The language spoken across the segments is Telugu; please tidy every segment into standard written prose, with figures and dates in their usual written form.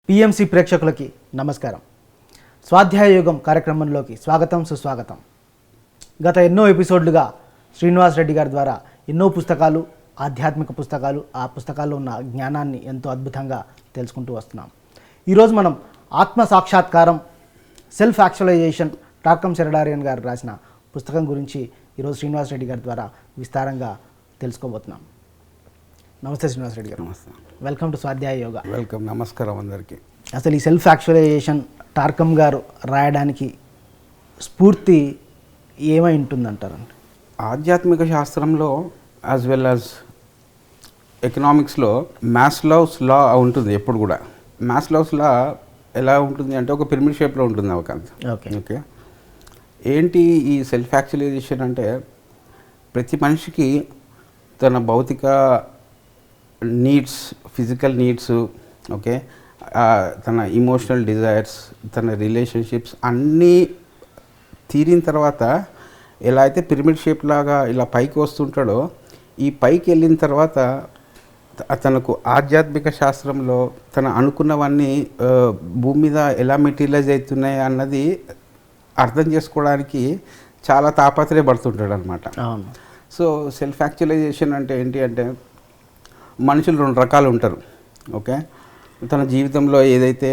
పిఎంసి ప్రేక్షకులకి నమస్కారం. స్వాధ్యాయ యుగం కార్యక్రమంలోకి స్వాగతం సుస్వాగతం. గత ఎన్నో ఎపిసోడ్లుగా శ్రీనివాస్ రెడ్డి గారి ద్వారా ఎన్నో పుస్తకాలు, ఆధ్యాత్మిక పుస్తకాలు, ఆ పుస్తకాల్లో ఉన్న జ్ఞానాన్ని ఎంతో అద్భుతంగా తెలుసుకుంటూ వస్తున్నాం. ఈరోజు మనం ఆత్మ సాక్షాత్కారం, సెల్ఫ్ యాక్చువలైజేషన్, టార్కం సెరడారియన్ గారు రాసిన పుస్తకం గురించి ఈరోజు శ్రీనివాస్ రెడ్డి గారి ద్వారా విస్తారంగా తెలుసుకోబోతున్నాం. నమస్తే శ్రీనివాస్ రెడ్డి గారు. నమస్తే. వెల్కమ్ టు స్వాధ్యాయ యోగా. వెల్కమ్. నమస్కారం అందరికీ. అసలు ఈ సెల్ఫ్ యాక్చువలైజేషన్ టార్కం గారు రాయడానికి స్ఫూర్తి ఏమై ఉంటుందంటారండి? ఆధ్యాత్మిక శాస్త్రంలో యాజ్ వెల్ యాజ్ ఎకనామిక్స్లో మాస్లోవ్స్ లా ఉంటుంది. ఎప్పుడు కూడా మాస్లోవ్స్ లా ఎలా ఉంటుంది అంటే ఒక పిరమిడ్ షేప్లో ఉంటుంది అవకాశం. ఓకే, ఏంటి ఈ సెల్ఫ్ యాక్చువలైజేషన్ అంటే ప్రతి మనిషికి తన భౌతిక నీడ్స్, ఫిజికల్ నీడ్స్, ఓకే, తన ఇమోషనల్ డిజైర్స్, తన రిలేషన్షిప్స్ అన్నీ తీరిన తర్వాత ఎలా అయితే పిరమిడ్ షేప్ లాగా ఇలా పైకి వస్తుంటాడో, ఈ పైకి వెళ్ళిన తర్వాత తనకు ఆధ్యాత్మిక శాస్త్రంలో తన అనుకున్నవన్నీ భూమి మీద ఎలా మెటీరియలైజ్ అవుతున్నాయి అన్నది అర్థం చేసుకోవడానికి చాలా తాపత్రయపడుతుంటాడు అనమాట. సో సెల్ఫ్ యాక్చువలైజేషన్ అంటే ఏంటి అంటే మనుషులు రెండు రకాలు ఉంటారు. ఓకే, తన జీవితంలో ఏదైతే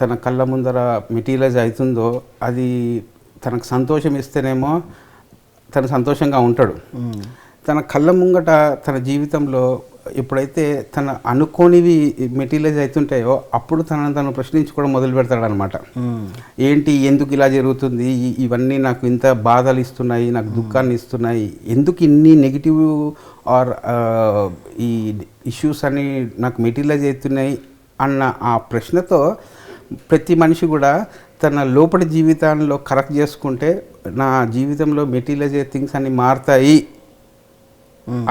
తన కళ్ళ ముందర మెటీరియలైజ్ అవుతుందో అది తనకు సంతోషం ఇస్తేనేమో తను సంతోషంగా ఉంటాడు. తన కళ్ళ ముంగట తన జీవితంలో ఎప్పుడైతే తన అనుకోనివి మెటీరియలైజ్ అవుతుంటాయో అప్పుడు తను ప్రశ్నించుకోవడం మొదలు పెడతాడు అనమాట. ఏంటి, ఎందుకు ఇలా జరుగుతుంది, ఇవన్నీ నాకు ఇంత బాధలు ఇస్తున్నాయి, నాకు దుఃఖాన్ని ఇస్తున్నాయి, ఎందుకు ఇన్ని నెగిటివ్ ఆర్ ఈ ఇష్యూస్ అని నాకు మెటీరియలైజ్ అవుతున్నాయి అన్న ఆ ప్రశ్నతో ప్రతి మనిషి కూడా తన లోపలి జీవితంలో కరెక్ట్ చేసుకుంటే నా జీవితంలో మెటీరియలైజ్ అయ్యే థింగ్స్ అన్ని మారుతాయి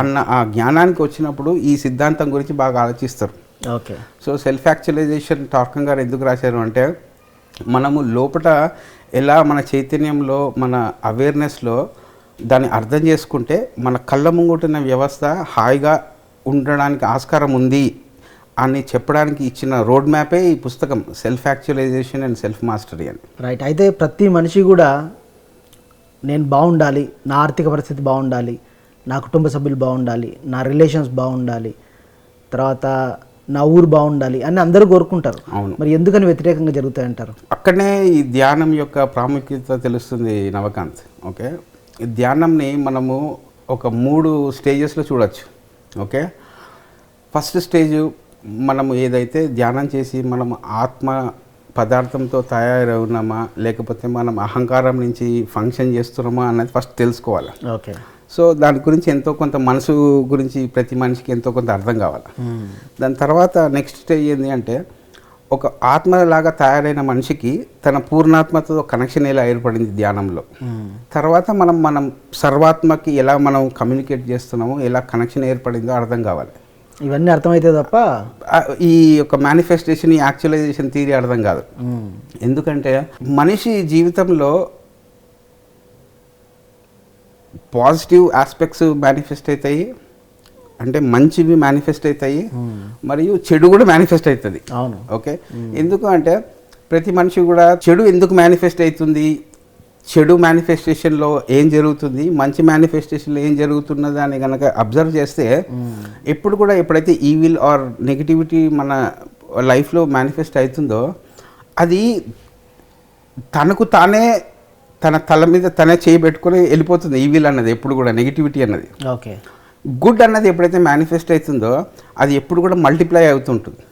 అన్న ఆ జ్ఞానానికి వచ్చినప్పుడు ఈ సిద్ధాంతం గురించి బాగా ఆలోచిస్తారు. ఓకే, సో సెల్ఫ్ యాక్చువలైజేషన్ టార్కం గారు ఎందుకు రాశారు అంటే మనము లోపల ఎలా మన చైతన్యంలో, మన అవేర్నెస్లో దాన్ని అర్థం చేసుకుంటే మన కళ్ళ ముంగుటున్న వ్యవస్థ హాయిగా ఉండడానికి ఆస్కారం ఉంది అని చెప్పడానికి ఇచ్చిన రోడ్ మ్యాపే ఈ పుస్తకం self actualization and self mastery అని. రైట్. అయితే ప్రతి మనిషి కూడా నేను బాగుండాలి, నా ఆర్థిక పరిస్థితి బాగుండాలి, నా కుటుంబ సభ్యులు బాగుండాలి, నా రిలేషన్స్ బాగుండాలి, తర్వాత నా ఊరు బాగుండాలి అని అందరూ కోరుకుంటారు. అవును. మరి ఎందుకని వ్యతిరేకంగా జరుగుతాయంటారు? అక్కడనే ఈ ధ్యానం యొక్క ప్రాముఖ్యత తెలుస్తుంది నవకాంత్. ఓకే, ఈ ధ్యానంని మనము ఒక 3 స్టేజెస్లో చూడొచ్చు. ఓకే, ఫస్ట్ స్టేజ్ మనము ఏదైతే ధ్యానం చేసి మనం ఆత్మ పదార్థంతో తయారవునామా లేకపోతే మనం అహంకారం నుంచి ఫంక్షన్ చేస్తున్నామా అన్నది ఫస్ట్ తెలుసుకోవాలి. ఓకే, సో దాని గురించి ఎంతో కొంత మనసు గురించి ప్రతి మనిషికి ఎంతో కొంత అర్థం కావాలి. దాని తర్వాత నెక్స్ట్ స్టేజ్ ఏంటి అంటే ఒక ఆత్మలాగా తయారైన మనిషికి తన పూర్ణాత్మతో కనెక్షన్ ఎలా ఏర్పడింది ధ్యానంలో, తర్వాత మనం సర్వాత్మకి ఎలా మనం కమ్యూనికేట్ చేస్తున్నామో, ఎలా కనెక్షన్ ఏర్పడిందో అర్థం కావాలి. ఇవన్నీ అర్థమైతే తప్ప ఈ యొక్క మేనిఫెస్టేషన్, ఈ యాక్చువలైజేషన్ థియరీ అర్థం కాదు. ఎందుకంటే మనిషి జీవితంలో పాజిటివ్ ఆస్పెక్ట్స్ మేనిఫెస్ట్ అవుతాయి, అంటే మంచివి మేనిఫెస్ట్ అవుతాయి, మరియు చెడు కూడా మేనిఫెస్ట్ అవుతుంది. అవును. ఓకే, ఎందుకు అంటే ప్రతి మనిషి కూడా చెడు ఎందుకు మేనిఫెస్ట్ అవుతుంది, చెడు మేనిఫెస్టేషన్లో ఏం జరుగుతుంది, మంచి మేనిఫెస్టేషన్లో ఏం జరుగుతున్నది అని కనుక అబ్జర్వ్ చేస్తే ఎప్పుడు కూడా ఎప్పుడైతే ఈవిల్ ఆర్ నెగిటివిటీ మన లైఫ్లో మేనిఫెస్ట్ అవుతుందో అది తనకు తానే తన తల మీద తనే చేయబెట్టుకొని వెళ్ళిపోతుంది. ఈవిల్ అన్నది ఎప్పుడు కూడా, నెగిటివిటీ అన్నది. ఓకే, గుడ్ అన్నది ఎప్పుడైతే మేనిఫెస్ట్ అవుతుందో అది ఎప్పుడు కూడా మల్టిప్లై అవుతుంటుంది.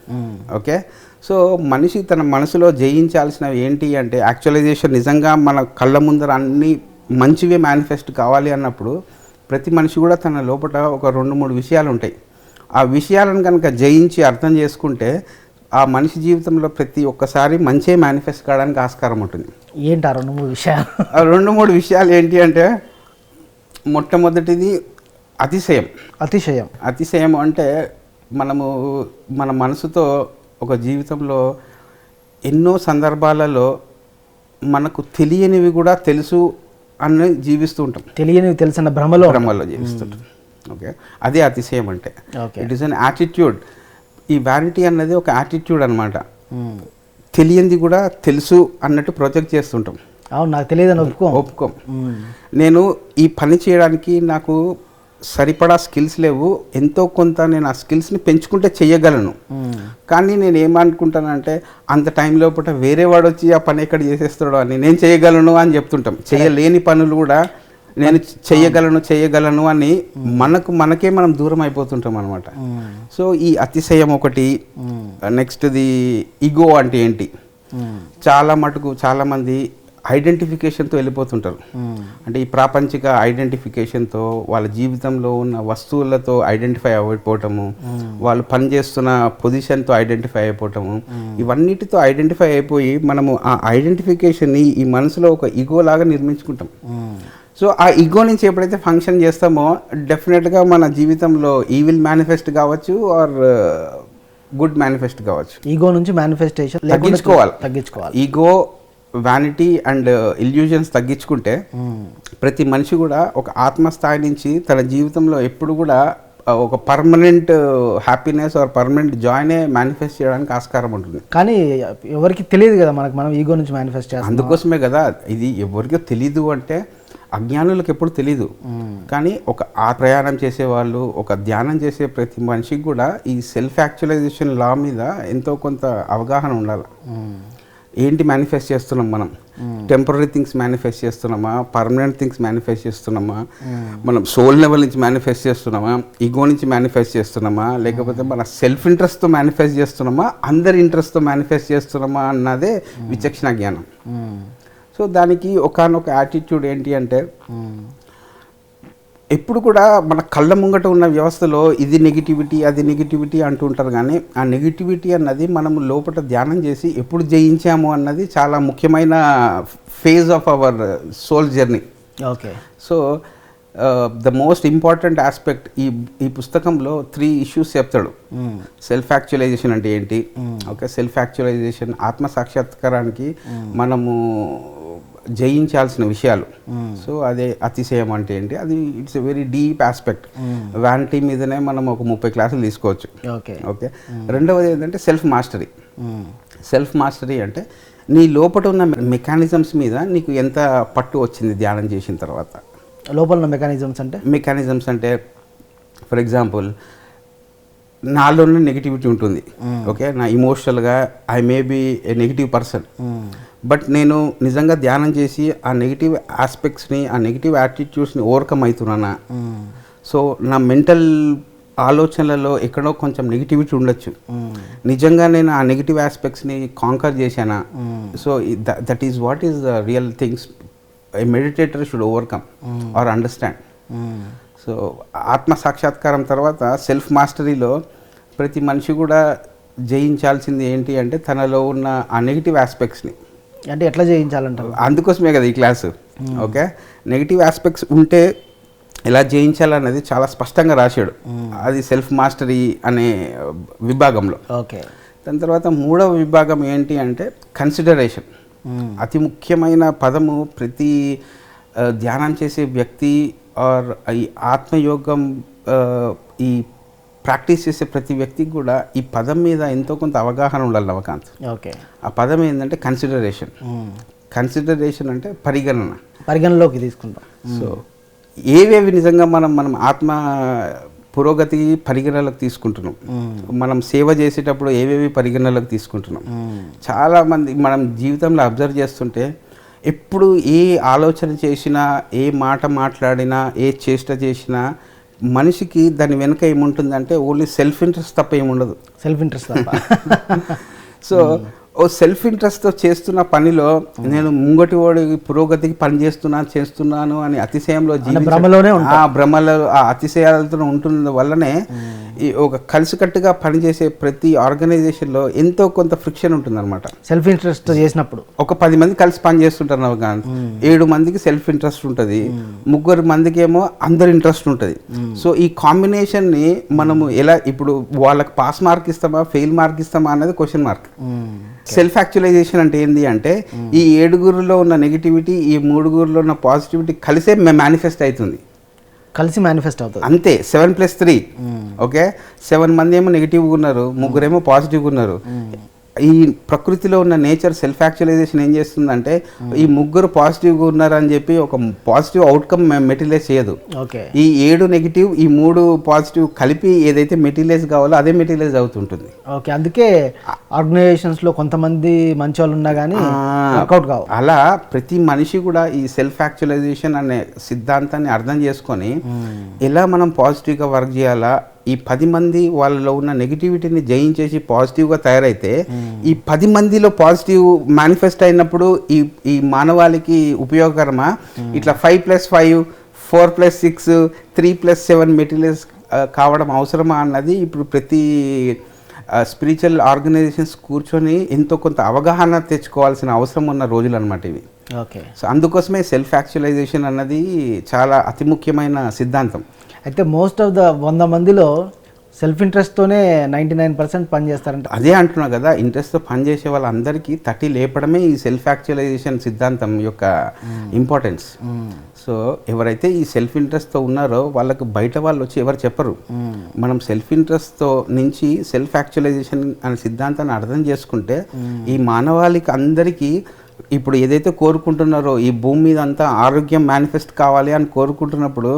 ఓకే, సో మనిషి తన మనసులో జయించాల్సినవి ఏంటి అంటే యాక్చువలైజేషన్ నిజంగా మన కళ్ళ ముందర అన్నీ మంచివే మేనిఫెస్ట్ కావాలి అన్నప్పుడు ప్రతి మనిషి కూడా తన లోపల ఒక 2-3 విషయాలు ఉంటాయి. ఆ విషయాలను కనుక జయించి అర్థం చేసుకుంటే ఆ మనిషి జీవితంలో ప్రతి ఒక్కసారి మంచే మేనిఫెస్ట్ కావడానికి ఆస్కారం ఉంటుంది. ఏంటి ఆ 2-3 విషయాలు? ఆ 2-3 విషయాలు ఏంటి అంటే మొట్టమొదటిది అతిశయం. అతిశయం అంటే మనము మన మనసుతో ఒక జీవితంలో ఎన్నో సందర్భాలలో మనకు తెలియనివి కూడా తెలుసు అని జీవిస్తూ ఉంటాం. తెలియనివి తెలిసిన భ్రమలో జీవిస్తుంటాం. ఓకే, అదే అతిశయం అంటే. It is an attitude. ఈ వ్యానిటీ అన్నది ఒక యాటిట్యూడ్ అనమాట. తెలియంది కూడా తెలుసు అన్నట్టు ప్రొజెక్ట్ చేస్తుంటాం. అవును, నాకు తెలియదని ఒప్పుకోం. నేను ఈ పని చేయడానికి నాకు సరిపడా స్కిల్స్ లేవు, ఎంతో కొంత నేను ఆ స్కిల్స్ని పెంచుకుంటే చెయ్యగలను. కానీ నేను ఏమనుకుంటానంటే అంత టైం లోపల వేరే వాడు వచ్చి ఆ పని ఎక్కడ చేసేస్తాడో అని నేను చేయగలను అని చెప్తుంటాం. చేయలేని పనులు కూడా నేను చేయగలను అని మనకే మనం దూరం అయిపోతుంటాం అనమాట. సో ఈ అతిశయం ఒకటి. నెక్స్ట్ది ఈగో అంటే ఏంటి, చాలామంది ఐడెంటిఫికేషన్తో వెళ్ళిపోతుంటారు. అంటే ఈ ప్రాపంచిక ఐడెంటిఫికేషన్తో వాళ్ళ జీవితంలో ఉన్న వస్తువులతో ఐడెంటిఫై అయిపోవటము, వాళ్ళు పనిచేస్తున్న పొజిషన్తో ఐడెంటిఫై అయిపోవటము, ఇవన్నిటితో ఐడెంటిఫై అయిపోయి మనము ఆ ఐడెంటిఫికేషన్ని ఈ మనసులో ఒక ఈగో లాగా నిర్మించుకుంటాం. సో ఆ ఈగో నుంచి ఎప్పుడైతే ఫంక్షన్ చేస్తామో డెఫినెట్గా మన జీవితంలో ఈవిల్ మేనిఫెస్ట్ కావచ్చు ఆర్ గుడ్ మేనిఫెస్ట్ కావచ్చు. ఈగో నుంచి మేనిఫెస్టేషన్ తగ్గించుకోవాలి. ఈగో, వ్యానిటీ అండ్ ఇల్యూజన్స్ తగ్గించుకుంటే ప్రతి మనిషి కూడా ఒక ఆత్మస్థాయి నుంచి తన జీవితంలో ఎప్పుడు కూడా ఒక పర్మనెంట్ హ్యాపీనెస్ ఆర్ పర్మనెంట్ జాయ్నే మేనిఫెస్ట్ చేయడానికి ఆస్కారం ఉంటుంది. కానీ ఎవరికి తెలియదు కదా మనం ఈగో నుంచి మేనిఫెస్ట్ చేస్తాం. అందుకోసమే కదా ఇది ఎవరికీ తెలీదు. అంటే అజ్ఞానులకు ఎప్పుడు తెలీదు. కానీ ఒక ఆ ప్రయాణం చేసేవాళ్ళు, ఒక ధ్యానం చేసే ప్రతి మనిషికి కూడా ఈ సెల్ఫ్ యాక్చువలైజేషన్ లా మీద ఎంతో కొంత అవగాహన ఉండాలి. ఏంటి మేనిఫెస్ట్ చేస్తున్నాం మనం? టెంపరీ థింగ్స్ మేనిఫెస్ట్ చేస్తున్నామా, పర్మనెంట్ థింగ్స్ మేనిఫెస్ట్ చేస్తున్నామా, మనం సోల్ లెవెల్ నుంచి మేనిఫెస్ట్ చేస్తున్నామా, ఈగో నుంచి మేనిఫెస్ట్ చేస్తున్నామా, లేకపోతే మన సెల్ఫ్ ఇంట్రెస్ట్తో మేనిఫెస్ట్ చేస్తున్నామా, అందరి ఇంట్రెస్ట్తో మేనిఫెస్ట్ చేస్తున్నామా అన్నదే విచక్షణ జ్ఞానం. సో దానికి ఒకానొక యాటిట్యూడ్ ఏంటి అంటే ఎప్పుడు కూడా మన కళ్ళ ముంగట ఉన్న వ్యవస్థలో ఇది నెగిటివిటీ అది నెగిటివిటీ అంటూ ఉంటారు. కానీ ఆ నెగిటివిటీ అన్నది మనము లోపల ధ్యానం చేసి ఎప్పుడు జయించాము అన్నది చాలా ముఖ్యమైన phase of our soul journey. Okay. So the most important aspect ఈ పుస్తకంలో 3 ఇష్యూస్ చెప్తాడు. సెల్ఫ్ యాక్చువలైజేషన్ అంటే ఏంటి, ఓకే, సెల్ఫ్ యాక్చువలైజేషన్ ఆత్మ సాక్షాత్కారానికి మనము జయించాల్సిన విషయాలు. సో అదే అతిశయం అంటే ఏంటి, అది it's a very deep aspect. Vanity మీదనే మనం ఒక 30 క్లాసులు తీసుకోవచ్చు. ఓకే. రెండవది ఏంటంటే సెల్ఫ్ మాస్టరీ. సెల్ఫ్ మాస్టరీ అంటే నీ లోపల ఉన్న మెకానిజమ్స్ మీద నీకు ఎంత పట్టు వచ్చింది ధ్యానం చేసిన తర్వాత. లోపల ఉన్న మెకానిజమ్స్ అంటే ఫర్ ఎగ్జాంపుల్ నాలోనే నెగిటివిటీ ఉంటుంది. ఓకే, నా ఇమోషనల్గా I may be a negative person. But నేను నిజంగా ధ్యానం చేసి ఆ నెగిటివ్ ఆస్పెక్ట్స్ని, ఆ నెగిటివ్ యాటిట్యూడ్స్ని ఓవర్కమ్ అవుతున్నానా? సో నా మెంటల్ ఆలోచనలలో ఎక్కడో కొంచెం నెగిటివిటీ ఉండొచ్చు. నిజంగా నేను ఆ నెగిటివ్ ఆస్పెక్ట్స్ని కాంకర్ చేశానా? So that is what is the real things a meditator should overcome or understand. So ఆత్మ సాక్షాత్కారం తర్వాత సెల్ఫ్ మాస్టరీలో ప్రతి మనిషి కూడా జయించాల్సింది ఏంటి అంటే తనలో ఉన్న ఆ నెగిటివ్ ఆస్పెక్ట్స్ని. అంటే ఎట్లా జయించాలంటారు? అందుకోసమే కదా ఈ క్లాసు. ఓకే, నెగిటివ్ ఆస్పెక్ట్స్ ఉంటే ఎలా జయించాలన్నది చాలా స్పష్టంగా రాశాడు. అది సెల్ఫ్ మాస్టరీ అనే విభాగంలో. ఓకే. దాని తర్వాత 3వ విభాగం ఏంటి అంటే కన్సిడరేషన్. అతి ముఖ్యమైన పదము ప్రతి ధ్యానం చేసే వ్యక్తి ఆర్ ఈ ఆత్మయోగం ఈ ప్రాక్టీస్ చేసే ప్రతి వ్యక్తికి కూడా ఈ పదం మీద ఎంతో కొంత అవగాహన ఉండాలి నవకాంత్. ఓకే. ఆ పదం ఏంటంటే కన్సిడరేషన్. కన్సిడరేషన్ అంటే పరిగణలోకి తీసుకుంటాం. సో ఏవేవి నిజంగా మనం ఆత్మ పురోగతి పరిగణలోకి తీసుకుంటున్నాం, మనం సేవ చేసేటప్పుడు ఏవేవి పరిగణలోకి తీసుకుంటున్నాం. చాలామంది మనం జీవితంలో అబ్జర్వ్ చేస్తుంటే ఎప్పుడు ఏ ఆలోచన చేసినా, ఏ మాట మాట్లాడినా, ఏ చేష్ట చేసినా మనిషికి దాని వెనుక ఏముంటుందంటే ఓన్లీ సెల్ఫ్ ఇంట్రెస్ట్ తప్ప ఏముండదు. సెల్ఫ్ ఇంట్రెస్ట్ తప్ప. సో ఓ సెల్ఫ్ ఇంట్రెస్ట్తో చేస్తున్న పనిలో నేను ముంగటి వాడి పురోగతికి పని చేస్తున్నాను అని అతిశయంలో భ్రమలో ఆ అతిశయాలతో ఉంటున్న వల్లనే ఈ ఒక కలిసికట్టుగా పనిచేసే ప్రతి ఆర్గనైజేషన్లో ఎంతో కొంత ఫ్రిక్షన్ ఉంటుంది అనమాట. సెల్ఫ్ ఇంట్రెస్ట్ చేసినప్పుడు ఒక 10 మంది కలిసి పని చేస్తుంటారు కానీ 7 మందికి సెల్ఫ్ ఇంట్రెస్ట్ ఉంటుంది, 3 మందికి ఏమో అందరి ఇంట్రెస్ట్ ఉంటుంది. సో ఈ కాంబినేషన్ని మనము ఎలా ఇప్పుడు వాళ్ళకి పాస్ మార్క్ ఇస్తామా ఫెయిల్ మార్క్ ఇస్తామా అన్నది క్వశ్చన్ మార్క్. సెల్ఫ్ యాక్చువలైజేషన్ అంటే ఏంటి అంటే ఈ 7గురిలో ఉన్న నెగిటివిటీ, ఈ 3గురిలో ఉన్న పాజిటివిటీ కలిసే మేనిఫెస్ట్ అవుతుంది. కలిసి మేనిఫెస్ట్ అవుతుంది అంతే. 7+3. ఓకే, 7 మంది ఏమో నెగిటివ్గా ఉన్నారు, 3 ఏమో పాజిటివ్గా ఉన్నారు. ఈ ప్రకృతిలో ఉన్న నేచర్ సెల్ఫ్ యాక్చువలైజేషన్ ఏం చేస్తుందంటే ఈ ముగ్గురు పాజిటివ్గా ఉన్నారని చెప్పి ఒక పాజిటివ్ అవుట్కమ్ మెటీరియలైజ్ చేయదు. ఓకే, ఈ 7 నెగిటివ్ ఈ 3 పాజిటివ్ కలిపి ఏదైతే మెటీరియలైజ్ కావాలో అదే మెటీరియలైజ్ అవుతుంటుంది. ఓకే, అందుకే ఆర్గనైజేషన్స్లో కొంతమంది మంచి వాళ్ళు ఉన్నా కానీ వర్కౌట్ కావు. అలా ప్రతి మనిషి కూడా ఈ సెల్ఫ్ యాక్చువలైజేషన్ అనే సిద్ధాంతాన్ని అర్థం చేసుకొని ఎలా మనం పాజిటివ్గా వర్క్ చేయాలా, ఈ 10 మంది వాళ్ళలో ఉన్న నెగిటివిటీని జయించేసి పాజిటివ్గా తయారైతే ఈ 10 మందిలో పాజిటివ్ మేనిఫెస్ట్ అయినప్పుడు ఈ మానవాళికి ఉపయోగకరమా, ఇట్లా 5+5 4+6 3+7 మెటీరియల్స్ కావడం అవసరమా అన్నది ఇప్పుడు ప్రతి స్పిరిచువల్ ఆర్గనైజేషన్స్ కూర్చొని ఎంతో కొంత అవగాహన తెచ్చుకోవాల్సిన అవసరం ఉన్న రోజులు అన్నమాట ఇవి. ఓకే, సో అందుకోసమే సెల్ఫ్ యాక్చువలైజేషన్ అన్నది చాలా అతి ముఖ్యమైన సిద్ధాంతం. అయితే మోస్ట్ ఆఫ్ ద 100 మందిలో సెల్ఫ్ ఇంట్రెస్ట్తోనే 99% పనిచేస్తారంట. అదే అంటున్నా కదా, ఇంట్రెస్ట్తో పనిచేసే వాళ్ళందరికీ తట్టి లేపడమే ఈ సెల్ఫ్ యాక్చువలైజేషన్ సిద్ధాంతం యొక్క ఇంపార్టెన్స్. సో ఎవరైతే ఈ సెల్ఫ్ ఇంట్రెస్ట్తో ఉన్నారో వాళ్ళకు బయట వాళ్ళు వచ్చి ఎవరు చెప్పరు. మనం సెల్ఫ్ ఇంట్రెస్ట్తో నుంచి సెల్ఫ్ యాక్చువలైజేషన్ అనే సిద్ధాంతాన్ని అర్థం చేసుకుంటే ఈ మానవాళికి అందరికీ ఇప్పుడు ఏదైతే కోరుకుంటున్నారో ఈ భూమి మీద అంతా ఆరోగ్యం మేనిఫెస్ట్ కావాలి అని కోరుకుంటున్నప్పుడు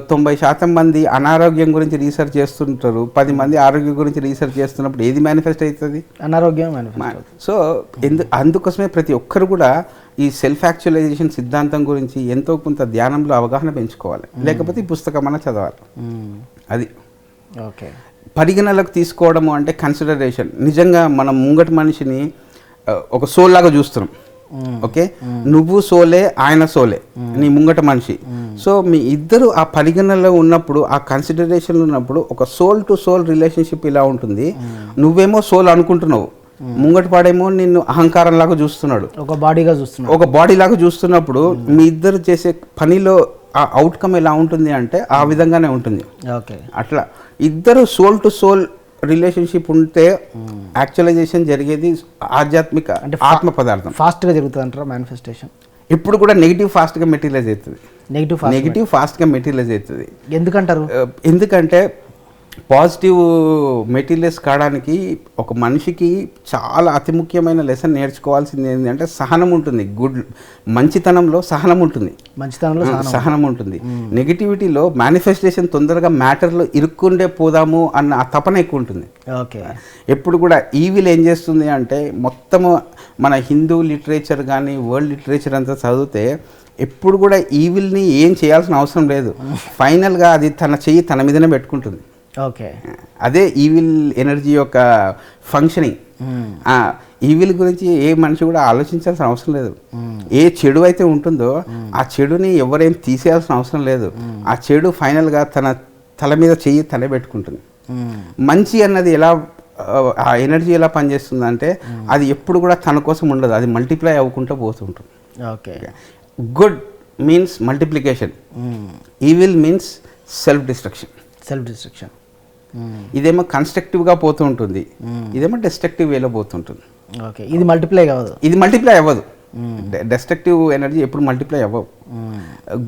90% మంది అనారోగ్యం గురించి రీసెర్చ్ చేస్తుంటారు, 10 మంది ఆరోగ్యం గురించి రీసెర్చ్ చేస్తున్నప్పుడు ఏది మేనిఫెస్ట్ అవుతుంది? అనారోగ్యం. సో అందుకోసమే ప్రతి ఒక్కరు కూడా ఈ సెల్ఫ్ యాక్చువలైజేషన్ సిద్ధాంతం గురించి ఎంతో కొంత ధ్యానంలో అవగాహన పెంచుకోవాలి, లేకపోతే ఈ పుస్తకం అన్న చదవాలి. అది ఓకే, పరిగణలోకి తీసుకోవడము అంటే కన్సిడరేషన్. నిజంగా మనం ముంగటి మనిషిని ఒక సోల్ లాగా చూస్తున్నాం. ఓకే, నువ్వు సోలే, ఆయన సోలే, నీ ముంగట మనిషి. సో మీ ఇద్దరు ఆ పరిగణనలో ఉన్నప్పుడు, ఆ కన్సిడరేషన్ ఉన్నప్పుడు ఒక సోల్ టు సోల్ రిలేషన్షిప్ ఇలా ఉంటుంది. నువ్వేమో సోల్ అనుకుంటున్నావు, ముంగటి పాడేమో నిన్ను అహంకారం లాగా చూస్తున్నాడు, ఒక బాడీగా చూస్తున్నాడు, ఒక బాడీ లాగా చూస్తున్నప్పుడు మీ ఇద్దరు చేసే పనిలో ఆ అవుట్కమ్ ఎలా ఉంటుంది అంటే ఆ విధంగానే ఉంటుంది. ఓకే, అట్లా ఇద్దరు సోల్ టు సోల్ రిలేషన్షిప్ ఉంటే యాక్చువలైజేషన్ జరిగేది ఆధ్యాత్మిక అంటే ఆత్మ పదార్థం. ఫాస్ట్గా జరుగుతుంది అంటారా మేనిఫెస్టేషన్? ఇప్పుడు కూడా నెగిటివ్ ఫాస్ట్గా మెటీరియలైజ్ అవుతుంది. నెగిటివ్ ఫాస్ట్గా మెటీరియలైజ్ అవుతుంది. ఎందుకంటారు? ఎందుకంటే పాజిటివ్ మెటీరియల్స్ కావడానికి ఒక మనిషికి చాలా అతి ముఖ్యమైన లెసన్ నేర్చుకోవాల్సింది ఏంటంటే సహనం ఉంటుంది. మంచితనంలో సహనం ఉంటుంది, సహనం ఉంటుంది. నెగిటివిటీలో మేనిఫెస్టేషన్ తొందరగా మ్యాటర్లో ఇరుక్కుండే పోదాము అన్న ఆ తపన ఎక్కువ ఉంటుంది. ఓకే, ఎప్పుడు కూడా ఈవిల్ ఏం చేస్తుంది అంటే మొత్తము మన హిందూ లిటరేచర్ కానీ వరల్డ్ లిటరేచర్ అంతా చదివితే ఎప్పుడు కూడా ఈవిల్ని ఏం చేయాల్సిన అవసరం లేదు, ఫైనల్గా అది తన చెయ్యి తన మీదనే పెట్టుకుంటుంది. ఓకే, అదే ఈవిల్ ఎనర్జీ యొక్క ఫంక్షనింగ్. ఈవిల్ గురించి ఏ మనిషి కూడా ఆలోచించాల్సిన అవసరం లేదు. ఏ చెడు అయితే ఉంటుందో ఆ చెడుని ఎవరేం తీసేయాల్సిన అవసరం లేదు. ఆ చెడు ఫైనల్గా తన తల మీద చెయ్యి తల పెట్టుకుంటుంది. మంచి అన్నది ఎలా, ఆ ఎనర్జీ ఎలా పనిచేస్తుంది అది ఎప్పుడు కూడా తన కోసం ఉండదు, అది మల్టిప్లై అవ్వకుండా పోతుంటుంది. Okay, good means multiplication, evil means self destruction. ఇదేమో కన్స్ట్రక్టివ్గా పోతూ ఉంటుంది, ఇదేమో డెస్ట్రక్టివ్ వేలో పోతుంటుంది. ఓకే, ఇది మల్టిప్లై కాదు, ఇది మల్టిప్లై అవ్వదు. డెస్ట్రక్టివ్ ఎనర్జీ ఎప్పుడు మల్టిప్లై అవ్వవు,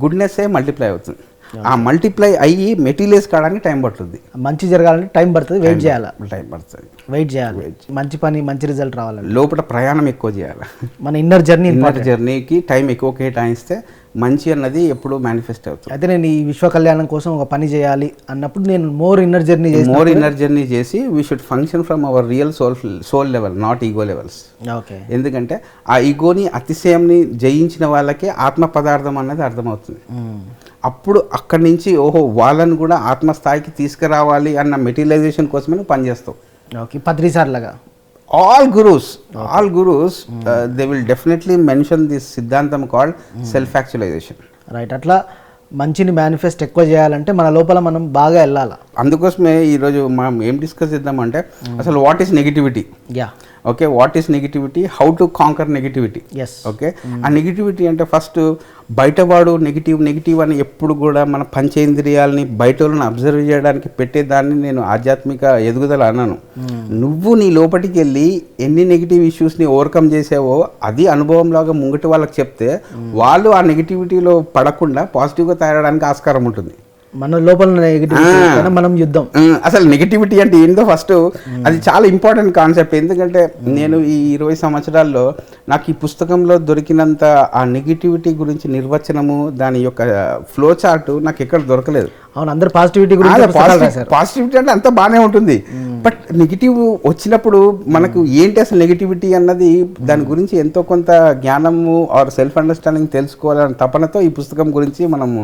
గుడ్నెస్సే మల్టిప్లై అవుతుంది. ఆ మల్టిప్లై అయ్యి మెటీరియల్స్ కావడానికి టైం పడుతుంది. మంచి జరగాలంటే టైం పడుతుంది, వెయిట్ చేయాలి, వెయిట్ చేయాలి. మంచి పని, మంచి రిజల్ట్ రావాలంటే లోపల ప్రయాణం ఎక్కువ చేయాలి. మన ఇన్నర్ జర్నీకి టైం ఎక్కువ కేటాయిస్తే మంచి అన్నది ఎప్పుడు మేనిఫెస్ట్ అవుతుంది. అయితే నేను ఈ విశ్వ కళ్యాణం కోసం ఒక పని చేయాలి అన్నప్పుడు నేను మోర్ ఇన్నర్ జర్నీ చేసి we should function from our real soul level, not ego levels. Okay, ఎందుకంటే ఆ ఈగోని అతిశయంని జయించిన వాళ్ళకే ఆత్మ పదార్థం అన్నది అర్థమవుతుంది. అప్పుడు అక్కడి నుంచి ఓహో వాళ్ళని కూడా ఆత్మస్థాయికి తీసుకురావాలి అన్న మెటీరియలైజేషన్ కోసమే నువ్వు పనిచేస్తావు. ఓకే, 10 సార్లుగా all gurus they will definitely mention this siddhantam called self actualization. Right, అట్లా మంచిని మేనిఫెస్ట్ ఎక్కువ చేయాలంటే మన లోపల మనం బాగా వెళ్ళాలి. అందుకోసమే ఈరోజు మనం ఏం డిస్కస్ చేద్దామంటే అసలు what is negativity. Okay, what is negativity, how to conquer negativity. Okay, ఆ నెగిటివిటీ అంటే ఫస్ట్ బయటవాడు నెగిటివ్ అని ఎప్పుడు కూడా మన పంచేంద్రియాలని బయట వాళ్ళని అబ్జర్వ్ చేయడానికి పెట్టేదాన్ని నేను ఆధ్యాత్మిక ఎదుగుదల అన్నాను. నువ్వు నీ లోపలికి వెళ్ళి ఎన్ని నెగిటివ్ ఇష్యూస్ని ఓవర్కమ్ చేసావో అది అనుభవంలాగా ముంగటి వాళ్ళకి చెప్తే వాళ్ళు ఆ నెగిటివిటీలో పడకుండా పాజిటివ్గా తయారడానికి ఆస్కారం ఉంటుంది. మన లోపల నెగిటివిటీ మనం యుద్ధం. అసలు నెగిటివిటీ అంటే ఏందో ఫస్ట్ అది చాలా ఇంపార్టెంట్ కాన్సెప్ట్. ఎందుకంటే నేను ఈ 20 సంవత్సరాల్లో నాకు ఈ పుస్తకంలో దొరికినంత ఆ నెగిటివిటీ గురించి నిర్వచనము, దాని యొక్క ఫ్లో చార్ట్ నాకు ఎక్కడ దొరకలేదు. అవును, అందరు పాజిటివిటీ గురించి పాజిటివిటీ అంటే అంతా బాగానే ఉంటుంది, బట్ నెగిటివ్ వచ్చినప్పుడు మనకు ఏంటి అసలు నెగిటివిటీ అన్నది దాని గురించి ఎంతో కొంత జ్ఞానము ఆర్ సెల్ఫ్ అండర్స్టాండింగ్ తెలుసుకోవాలనే తపనతో ఈ పుస్తకం గురించి మనము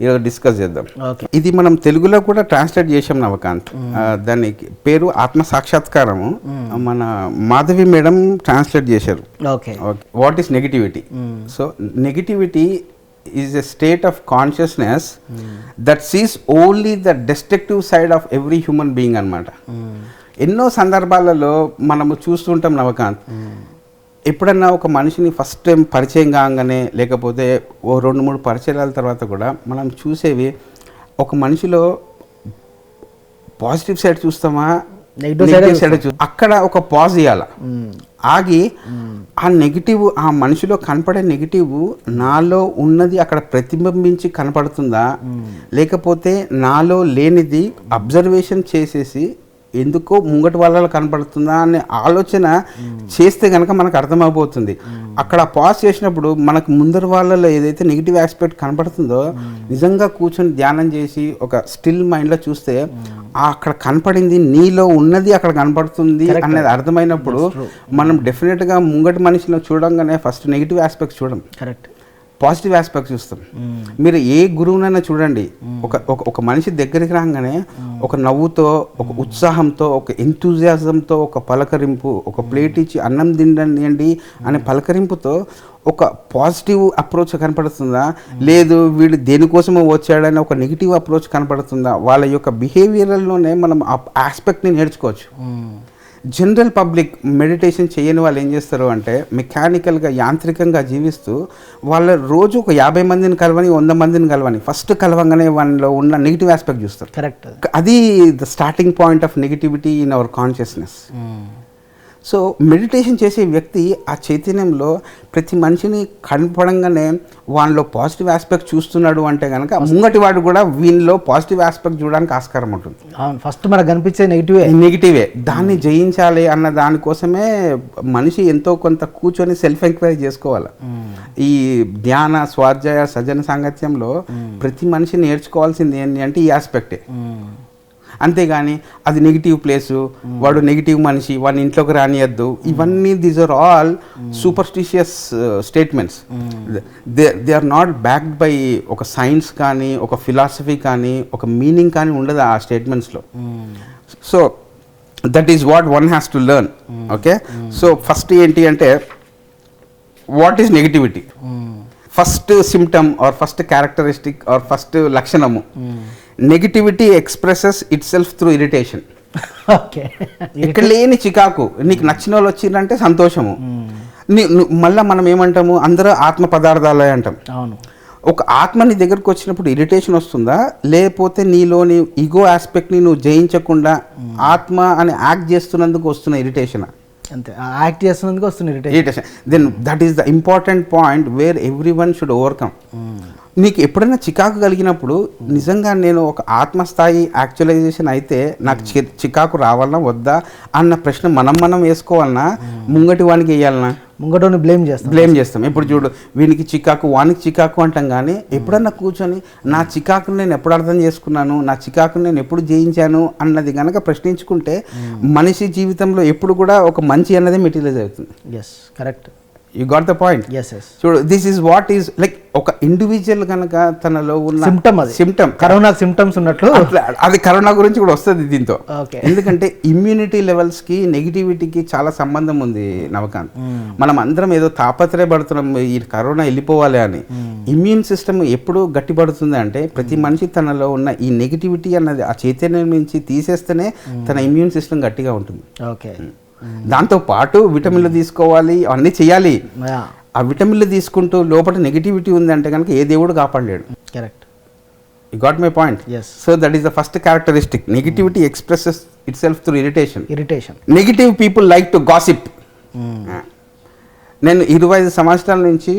ఈరోజు డిస్కస్ చేద్దాం. ఇది మనం తెలుగులో కూడా ట్రాన్స్లేట్ చేసాం నవకాంత్. దాని పేరు ఆత్మ సాక్షాత్కారము. మన మాధవి మేడం ట్రాన్స్లేట్ చేశారు. What is negativity? So negativity is a state of consciousness that sees only the destructive side of every human being అన్నమాట. ఎన్నో సందర్భాలలో మనము చూస్తుంటాం నవకాంత్. ఎప్పుడన్నా ఒక మనిషిని ఫస్ట్ టైం పరిచయం కాగానే లేకపోతే ఓ 2-3 పరిచయాల తర్వాత కూడా మనం చూసేవి ఒక మనిషిలో పాజిటివ్ సైడ్ చూస్తామా, నెగిటివ్ సైడ్ అక్కడ ఒక పాజ్ ఇవ్వాల, ఆగి ఆ నెగిటివ్, ఆ మనిషిలో కనపడే నెగిటివ్ నాలో ఉన్నది అక్కడ ప్రతిబింబించి కనపడుతుందా, లేకపోతే నాలో లేనిది అబ్జర్వేషన్ చేసేసి ఎందుకో ముంగటి వాళ్ళలో కనపడుతుందా అనే ఆలోచన చేస్తే కనుక మనకు అర్థమైపోతుంది. అక్కడ పాజ్ చేసినప్పుడు మనకు ముందరి వాళ్ళలో ఏదైతే నెగిటివ్ ఆస్పెక్ట్ కనపడుతుందో నిజంగా కూర్చొని ధ్యానం చేసి ఒక స్టిల్ మైండ్లో చూస్తే అక్కడ కనపడింది నీలో ఉన్నది అక్కడ కనపడుతుంది అనేది అర్థమైనప్పుడు మనం డెఫినెట్గా ముంగటి మనిషిలో చూడంగానే ఫస్ట్ నెగిటివ్ ఆస్పెక్ట్స్ చూడం, కరెక్ట్, పాజిటివ్ ఆస్పెక్ట్ చూస్తాం. మీరు ఏ గురువునైనా చూడండి, ఒక మనిషి దగ్గరికి రాగానే ఒక నవ్వుతో, ఒక ఉత్సాహంతో, ఒక ఎంతూజియాజంతో, ఒక పలకరింపు, ఒక ప్లేట్ ఇచ్చి అన్నం తినండి అనే పలకరింపుతో ఒక పాజిటివ్ అప్రోచ్ కనపడుతుందా, లేదు వీడు దేనికోసమో వచ్చాడని ఒక నెగిటివ్ అప్రోచ్ కనపడుతుందా, వాళ్ళ యొక్క బిహేవియర్లోనే మనం ఆ ఆస్పెక్ట్ని నేర్చుకోవచ్చు. జనరల్ పబ్లిక్ మెడిటేషన్ చేయని వాళ్ళు ఏం చేస్తారు అంటే మెకానికల్గా, యాంత్రికంగా జీవిస్తూ వాళ్ళ రోజు ఒక 50 మందిని కలవని, 100 మందిని కలవని, ఫస్ట్ కలవంగానే వాళ్ళలో ఉన్న నెగిటివ్ ఆస్పెక్ట్ చూస్తారు. కరెక్ట్, అది the starting point of negativity in our consciousness. So meditation చేసే వ్యక్తి ఆ చైతన్యంలో ప్రతి మనిషిని కనపడంగానే వాళ్ళలో పాజిటివ్ ఆస్పెక్ట్ చూస్తున్నాడు అంటే కనుక ముంగటి వాడు కూడా వీళ్ళలో పాజిటివ్ ఆస్పెక్ట్ చూడడానికి ఆస్కారం ఉంటుంది. ఫస్ట్ మనకు కనిపించే నెగిటివే దాన్ని జయించాలి అన్న దానికోసమే మనిషి ఎంతో కొంత కూర్చొని సెల్ఫ్ ఎంక్వైరీ చేసుకోవాలి. ఈ ధ్యాన, స్వాధ్యాయ, సజ్జన సాంగత్యంలో ప్రతి మనిషి నేర్చుకోవాల్సింది ఏంటి అంటే ఈ ఆస్పెక్టే. అంతేగాని అది నెగిటివ్ ప్లేసు, వాడు నెగిటివ్ మనిషి, వాడిని ఇంట్లోకి రానియద్దు, ఇవన్నీ these are all superstitious statements. They are not backed by ఒక సైన్స్ కానీ, ఒక ఫిలాసఫీ కానీ, ఒక మీనింగ్ కానీ ఉండదు ఆ స్టేట్మెంట్స్లో. So that is what one has to learn. Okay, so first ఏంటి అంటే what is negativity? First symptom or first characteristic or first లక్షణము, negativity expresses itself through irritation. ఇక్కడ లేని చికాకు, నీకు నచ్చిన వాళ్ళు వచ్చిందంటే సంతోషము. మళ్ళీ మనం ఏమంటాము, అందరూ ఆత్మ పదార్థాలే అంటాం. ఒక ఆత్మ నీ దగ్గరకు వచ్చినప్పుడు ఇరిటేషన్ వస్తుందా, లేకపోతే నీలోని ఈగో ఆస్పెక్ట్ని నువ్వు జయించకుండా ఆత్మ అని యాక్ట్ చేస్తున్నందుకు వస్తున్న ఇరిటేషనా? అంతే, యాక్ట్ చేస్తున్నందుకు వస్తున్న irritation. Then that is the important point where every one should overcome. నీకు ఎప్పుడైనా చికాకు కలిగినప్పుడు నిజంగా నేను ఒక ఆత్మస్థాయి యాక్చువలైజేషన్ అయితే నాకు చికాకు రావాలన్నా వద్దా అన్న ప్రశ్న మనం వేసుకోవాలన్నా, ముంగటి వానికి వేయాలన్నా? ముంగటోని బ్లేమ్ చేస్తాం. ఇప్పుడు చూడు, వీనికి చికాకు, వానికి చికాకు అంటాం. కానీ ఎప్పుడన్నా కూర్చొని నా చికాకుని నేను ఎప్పుడు అర్థం చేసుకున్నాను, నా చికాకుని నేను ఎప్పుడు జయించాను అన్నది కనుక ప్రశ్నించుకుంటే మనిషి జీవితంలో ఎప్పుడు కూడా ఒక మంచి అన్నది మెటీరియలైజ్ అవుతుంది. Yes, correct, you got the point. చూడు, this is what is like ఒక ఇండివిజువల్ కనుక తనలో ఉన్న సిమ్టమ్, కరోనా సిమ్టమ్స్ ఉన్నట్లు అది కరోనా గురించి కూడా వస్తుంది దీంతో. ఎందుకంటే ఇమ్యూనిటీ లెవెల్స్కి నెగిటివిటీకి చాలా సంబంధం ఉంది నవకాంత్. మనం అందరం ఏదో తాపత్రయపడుతున్నాం ఈ కరోనా వెళ్ళిపోవాలి అని. ఇమ్యూన్ సిస్టమ్ ఎప్పుడు గట్టిపడుతుంది అంటే ప్రతి మనిషి తనలో ఉన్న ఈ నెగిటివిటీ అన్నది ఆ చైతన్యం నుంచి తీసేస్తేనే తన ఇమ్యూన్ సిస్టమ్ గట్టిగా ఉంటుంది. ఓకే, దాంతో పాటు విటమిన్లు తీసుకోవాలి, అన్నీ చేయాలి. ఆ విటమిన్లు తీసుకుంటూ లోపల నెగిటివిటీ ఉందంటే కనుక ఏ దేవుడు కాపాడలేడు. Correct, you got my point. So that is the first characteristic. Negativity expresses itself through irritation. Negative people like to gossip. నేను 25 సంవత్సరాల నుంచి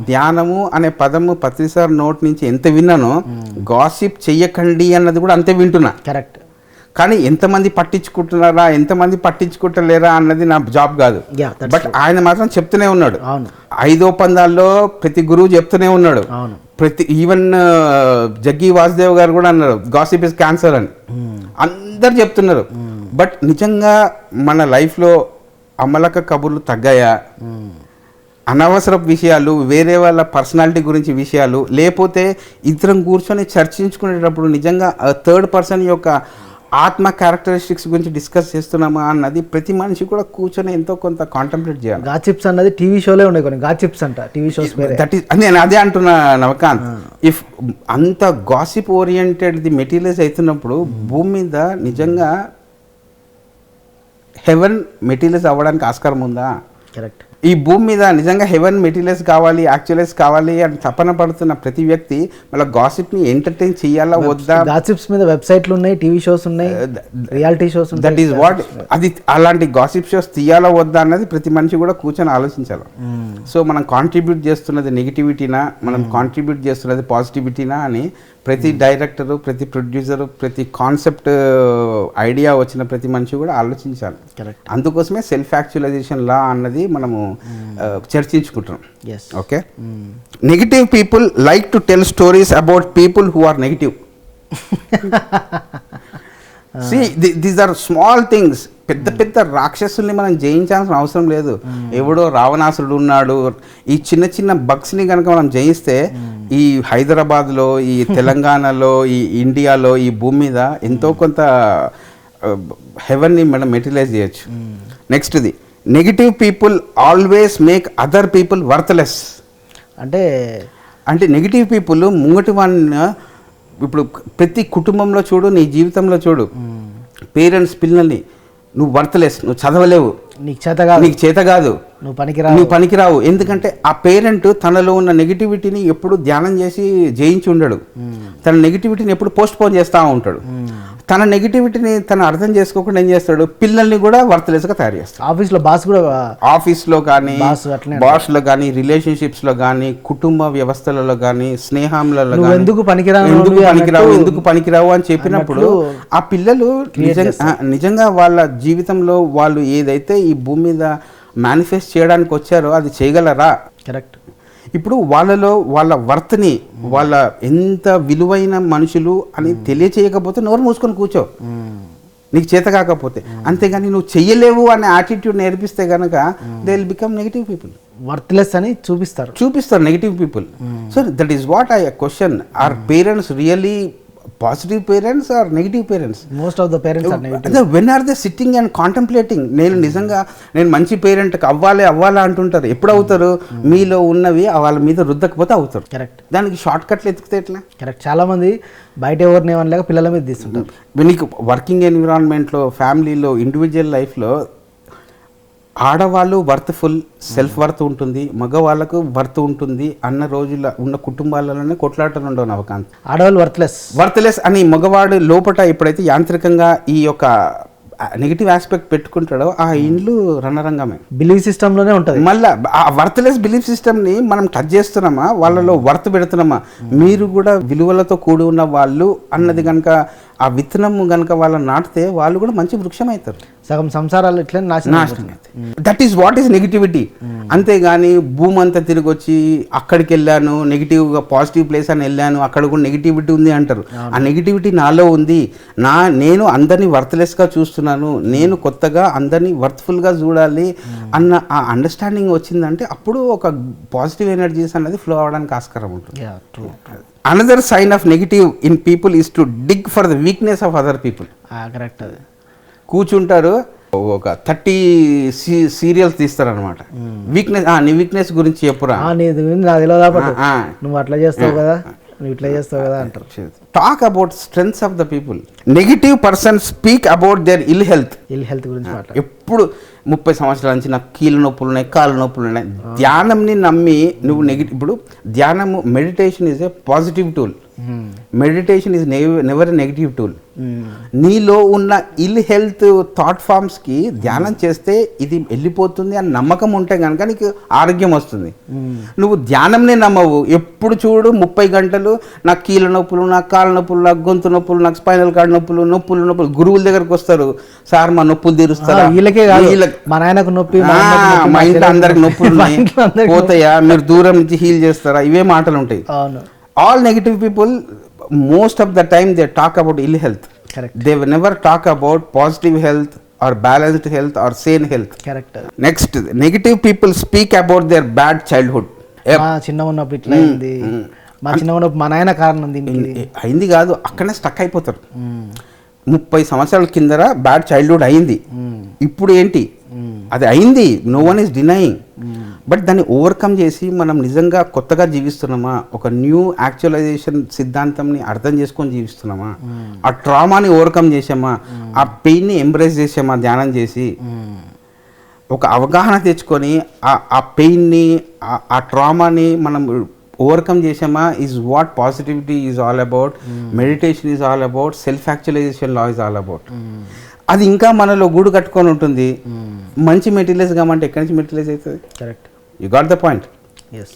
ధ్యానము అనే పదము ప్రతిసారి నోట్ నుంచి ఎంత విన్నానో గాసిప్ చెయ్యకండి అన్నది కూడా అంతే వింటున్నా. కరెక్ట్. కానీ ఎంతమంది పట్టించుకుంటున్నారా, ఎంతమంది పట్టించుకుంటలేరా అన్నది నా జాబ్ కాదు. బట్ ఆయన మాత్రం చెప్తూనే ఉన్నాడు. 5 ఒప్పందాల్లో ప్రతి గురువు చెప్తూనే ఉన్నాడు. ఈవెన్ జగ్గి వాసుదేవ్ గారు కూడా అన్నారు గాసిప్ ఇస్ క్యాన్సర్ అని. అందరు చెప్తున్నారు. బట్ నిజంగా మన లైఫ్లో అమలక కబుర్లు తగ్గాయా, అనవసర విషయాలు, వేరే వాళ్ళ పర్సనాలిటీ గురించి విషయాలు, లేకపోతే ఇద్దరం కూర్చొని చర్చించుకునేటప్పుడు నిజంగా థర్డ్ పర్సన్ యొక్క ఆత్మ క్యారెక్టరిస్టిక్స్ గురించి డిస్కస్ చేస్తున్నామా అన్నది ప్రతి మనిషి కూడా కూర్చొని ఎంతో కొంత కాంటెంప్లేట్ చేయాలి. గాసిప్స్ అన్నది టీవీ షోలే ఉండే, కొన్ని గాసిప్స్ అంట టీవీ షోస్. దట్ ఈస్ నేను అదే అంటున్నా నవకాంత్. ఇఫ్ అంత గాసిప్ ఓరియంటెడ్ ది మెటీరియల్స్ అవుతున్నప్పుడు భూమి మీద నిజంగా హెవెన్ మెటీరియల్స్ అవ్వడానికి ఆస్కారం ఉందా? కరెక్ట్. ఈ భూమి మీద నిజంగా హెవెన్ మెటీరియల్స్ కావాలి, యాక్చువలైజ్ కావాలి అని తపన పడుతున్న ప్రతి వ్యక్తి మళ్ళీ గాసిప్ని ఎంటర్టైన్ చేయాలా వద్దా? గాసిప్స్ మీద వెబ్సైట్లు ఉన్నాయి, టీవీ షోస్ ఉన్నాయి, రియాలిటీ షోస్ ఉన్నాయి. దట్ ఈస్ వాట్ అది అలాంటి గాసిప్ షోస్ తీయాలా వద్దా అన్నది ప్రతి మనిషి కూడా కూర్చొని ఆలోచించాలి. సో మనం కాంట్రిబ్యూట్ చేస్తున్నది నెగిటివిటీనా, మనం కాంట్రిబ్యూట్ చేస్తున్నది పాజిటివిటీనా అని ప్రతి డైరెక్టరు, ప్రతి ప్రొడ్యూసరు, ప్రతి కాన్సెప్ట్ ఐడియా వచ్చిన ప్రతి మనిషి కూడా ఆలోచించాలి. అందుకోసమే సెల్ఫ్ యాక్చువలైజేషన్ లా అన్నది మనము చర్చించుకుంటున్నాం. Okay. Negative people like to tell stories about people who are negative. These are small things. పెద్ద పెద్ద రాక్షసుల్ని మనం జయించాల్సిన అవసరం లేదు. ఎవడో రావణాసురుడు ఉన్నాడు. ఈ చిన్న చిన్న బగ్స్ని కనుక మనం జయిస్తే ఈ హైదరాబాద్లో, ఈ తెలంగాణలో, ఈ ఇండియాలో, ఈ భూమి మీద ఎంతో కొంత హెవెన్ని మనం మెటీరియలైజ్ చేయొచ్చు. నెక్స్ట్ది, negative people always make other people worthless. అంటే నెగిటివ్ పీపుల్ ముంగటి వాడిని ఇప్పుడు ప్రతి కుటుంబంలో చూడు, నీ జీవితంలో చూడు, పేరెంట్స్ పిల్లల్ని నువ్వు వర్త్లెస్, నువ్వు చదవలేవు, నీకు చేత కాదు, నువ్వు పనికిరావు. ఎందుకంటే ఆ పేరెంట్ తనలో ఉన్న నెగిటివిటీని ఎప్పుడు ధ్యానం చేసి జయించి ఉండడు. తన నెగిటివిటీని ఎప్పుడు పోస్ట్ పోన్ చేస్తూ ఉంటాడు. తన నెగిటివిటీని తను అర్థం చేసుకోకుండా ఏం చేస్తాడు, పిల్లల్ని కూడా వర్త్లెస్గా తయారు చేస్తాడు. ఆఫీస్లో కానీ, బాస్లో కానీ, రిలేషన్షిప్స్లో కానీ, కుటుంబ వ్యవస్థలలో కానీ, స్నేహంలలో కానీ ఎందుకు పనికిరావు అని చెప్పినప్పుడు ఆ పిల్లలు నిజంగా వాళ్ళ జీవితంలో వాళ్ళు ఏదైతే ఈ భూమి మీద మేనిఫెస్ట్ చేయడానికి వచ్చారో అది చేయగలరా? కరెక్ట్. ఇప్పుడు వాళ్ళలో వాళ్ళ వర్త్ని, వాళ్ళ ఎంత విలువైన మనుషులు అని తెలియచేయకపోతే నోరు మూసుకొని కూర్చో, నీకు చేత కాకపోతే. అంతేగాని నువ్వు చెయ్యలేవు అనే యాటిట్యూడ్ నేర్పిస్తే కనుక they will become negative people. Worthless అని చూపిస్తారు negative people. So that is what I question, are parents really positive parents are negative parents? Most of the parents are negative. When are they sitting and contemplating, నేను మంచి పేరెంట్ అవ్వాలా అంటుంటారు. ఎప్పుడు అవుతారు? మీలో ఉన్నవి వాళ్ళ మీద రుద్దకపోతే అవుతారు. కరెక్ట్. దానికి షార్ట్ కట్లు ఎత్తుకుతే ఎట్లా? కరెక్ట్. చాలా మంది బయట ఎవరిని ఏమనలేక పిల్లల మీద తీస్తుంటారు. నీకు వర్కింగ్ ఎన్విరాన్మెంట్లో, ఫ్యామిలీలో, ఇండివిజువల్ లైఫ్లో ఆడవాళ్ళు వర్త్ఫుల్, సెల్ఫ్ వర్త్ ఉంటుంది, మగవాళ్ళకు వర్త్ ఉంటుంది అన్న రోజుల్లో ఉన్న కుటుంబాలలోనే కొట్లాటలు ఉండవు నవకాంత్. ఆడవాళ్ళు వర్త్లెస్ అని మగవాడు లోపల ఎప్పుడైతే యాంత్రికంగా ఈ యొక్క నెగిటివ్ ఆస్పెక్ట్ పెట్టుకుంటాడో ఆ ఇండ్లు రణరంగమే. బిలీఫ్ సిస్టంలోనే ఉంటుంది. మళ్ళీ ఆ వర్త్లెస్ బిలీఫ్ సిస్టమ్ని మనం టచ్ చేస్తున్నామా, వాళ్ళలో వర్త్ పెడుతున్నామా? మీరు కూడా విలువలతో కూడి ఉన్న వాళ్ళు అన్నది కనుక ఆ విత్తనము కనుక వాళ్ళని నాటితే వాళ్ళు కూడా మంచి వృక్షం అవుతారు. సగం సంసారాలు ఇట్లా నాశనం అవుతాయి. That is what is negativity. అంతేగాని భూమి అంతా తిరిగి వచ్చి అక్కడికి వెళ్ళాను, నెగిటివ్గా పాజిటివ్ ప్లేస్ అని వెళ్ళాను, అక్కడ కూడా నెగిటివిటీ ఉంది అంటారు. ఆ నెగిటివిటీ నాలో ఉంది. నేను అందరినీ వర్త్లెస్గా చూస్తున్నాను, నేను కొత్తగా అందరినీ వర్త్ఫుల్గా చూడాలి అన్న ఆ అండర్స్టాండింగ్ వచ్చిందంటే అప్పుడు ఒక పాజిటివ్ ఎనర్జీస్ అన్నది ఫ్లో అవ్వడానికి ఆస్కారం ఉంటుంది. Another sign of negative in people is to dig for the weakness of other people. Correct. అది కూర్చుంటారు, ఒక 30 సీరియల్స్ తీస్తారనమాట. వీక్నెస్, నీ వీక్నెస్ గురించి చెప్పురా, నువ్వు అట్లా చేస్తావు కదా, నువ్వు ఇట్లా చేస్తావు కదా అంటారు. Talk about strengths of the people. Negative person speak about their ill health గురించి ఎప్పుడు 30 సంవత్సరాల నుంచి నాకు కీళ్ళ నొప్పులు ఉన్నాయి, కాళ్ళ నొప్పులు ఉన్నాయి. ధ్యానంని నమ్మి నువ్వు ఇప్పుడు ధ్యానము, meditation is a positive tool. Meditation is never a negative tool. నీలో ఉన్న ఇల్ హెల్త్ థాట్ ఫామ్స్కి ధ్యానం చేస్తే ఇది వెళ్ళిపోతుంది అని నమ్మకం ఉంటే కనుక నీకు ఆరోగ్యం వస్తుంది. నువ్వు ధ్యానంనే నమ్మవు, ఎప్పుడు చూడు 30 గంటలు నాకు కీళ్ళ నొప్పులు, నాకు కాళ్ళ నొప్పులు, నాకు గొంతు నొప్పులు, నాకు స్పైనల్ కార్డ్ నొప్పులు గురువుల దగ్గరకు వస్తారు, సార్ మా నొప్పులు తీరుస్తారా, వీళ్ళకే మా నాయనకు నొప్పి, మా ఇంట్లో అందరికి నొప్పులు ఉన్నాయి పోతాయా, మీరు దూరం నుంచి హీల్ చేస్తారా, ఇవే మాటలు ఉంటాయి. All negative people most of the time they talk about ill health. Correct. They will never talk about positive health or balanced health or sane health. Correct. Next, negative people speak about their bad childhood. మా చిన్న ఉన్నప్పుడు ఇట్లా అయింది, మా చిన్న ఉన్నప్పుడు మా నాయన కారణం దీనికి అయింది కాదు, అక్కడనే స్టక్ అయిపోతారు. 30 సంవత్సరాల కిందర బ్యాడ్ చైల్డ్హుడ్ అయింది, ఇప్పుడు ఏంటి అది అయింది, no one is denying. But దాన్ని ఓవర్కమ్ చేసి మనం నిజంగా కొత్తగా జీవిస్తున్నామా, ఒక న్యూ యాక్చువలైజేషన్ సిద్ధాంతంని అర్థం చేసుకొని జీవిస్తున్నామా, ఆ ట్రామాని ఓవర్కమ్ చేసామా, ఆ పెయిన్ని ఎంబ్రేస్ చేసామా ధ్యానం చేసి, ఒక అవగాహన తెచ్చుకొని ఆ పెయిన్ని ఆ ట్రామాని మనం ఓవర్కమ్ చేసామా, is what positivity is all about, meditation is all about, self actualisation law is all about. అది ఇంకా మనలో గూడు కట్టుకొని ఉంటుంది. మంచి మెటీరియల్స్ కామంటే ఎక్కడి నుంచి మెటీరియల్స్ అవుతుంది? Correct, you got the point. Yes.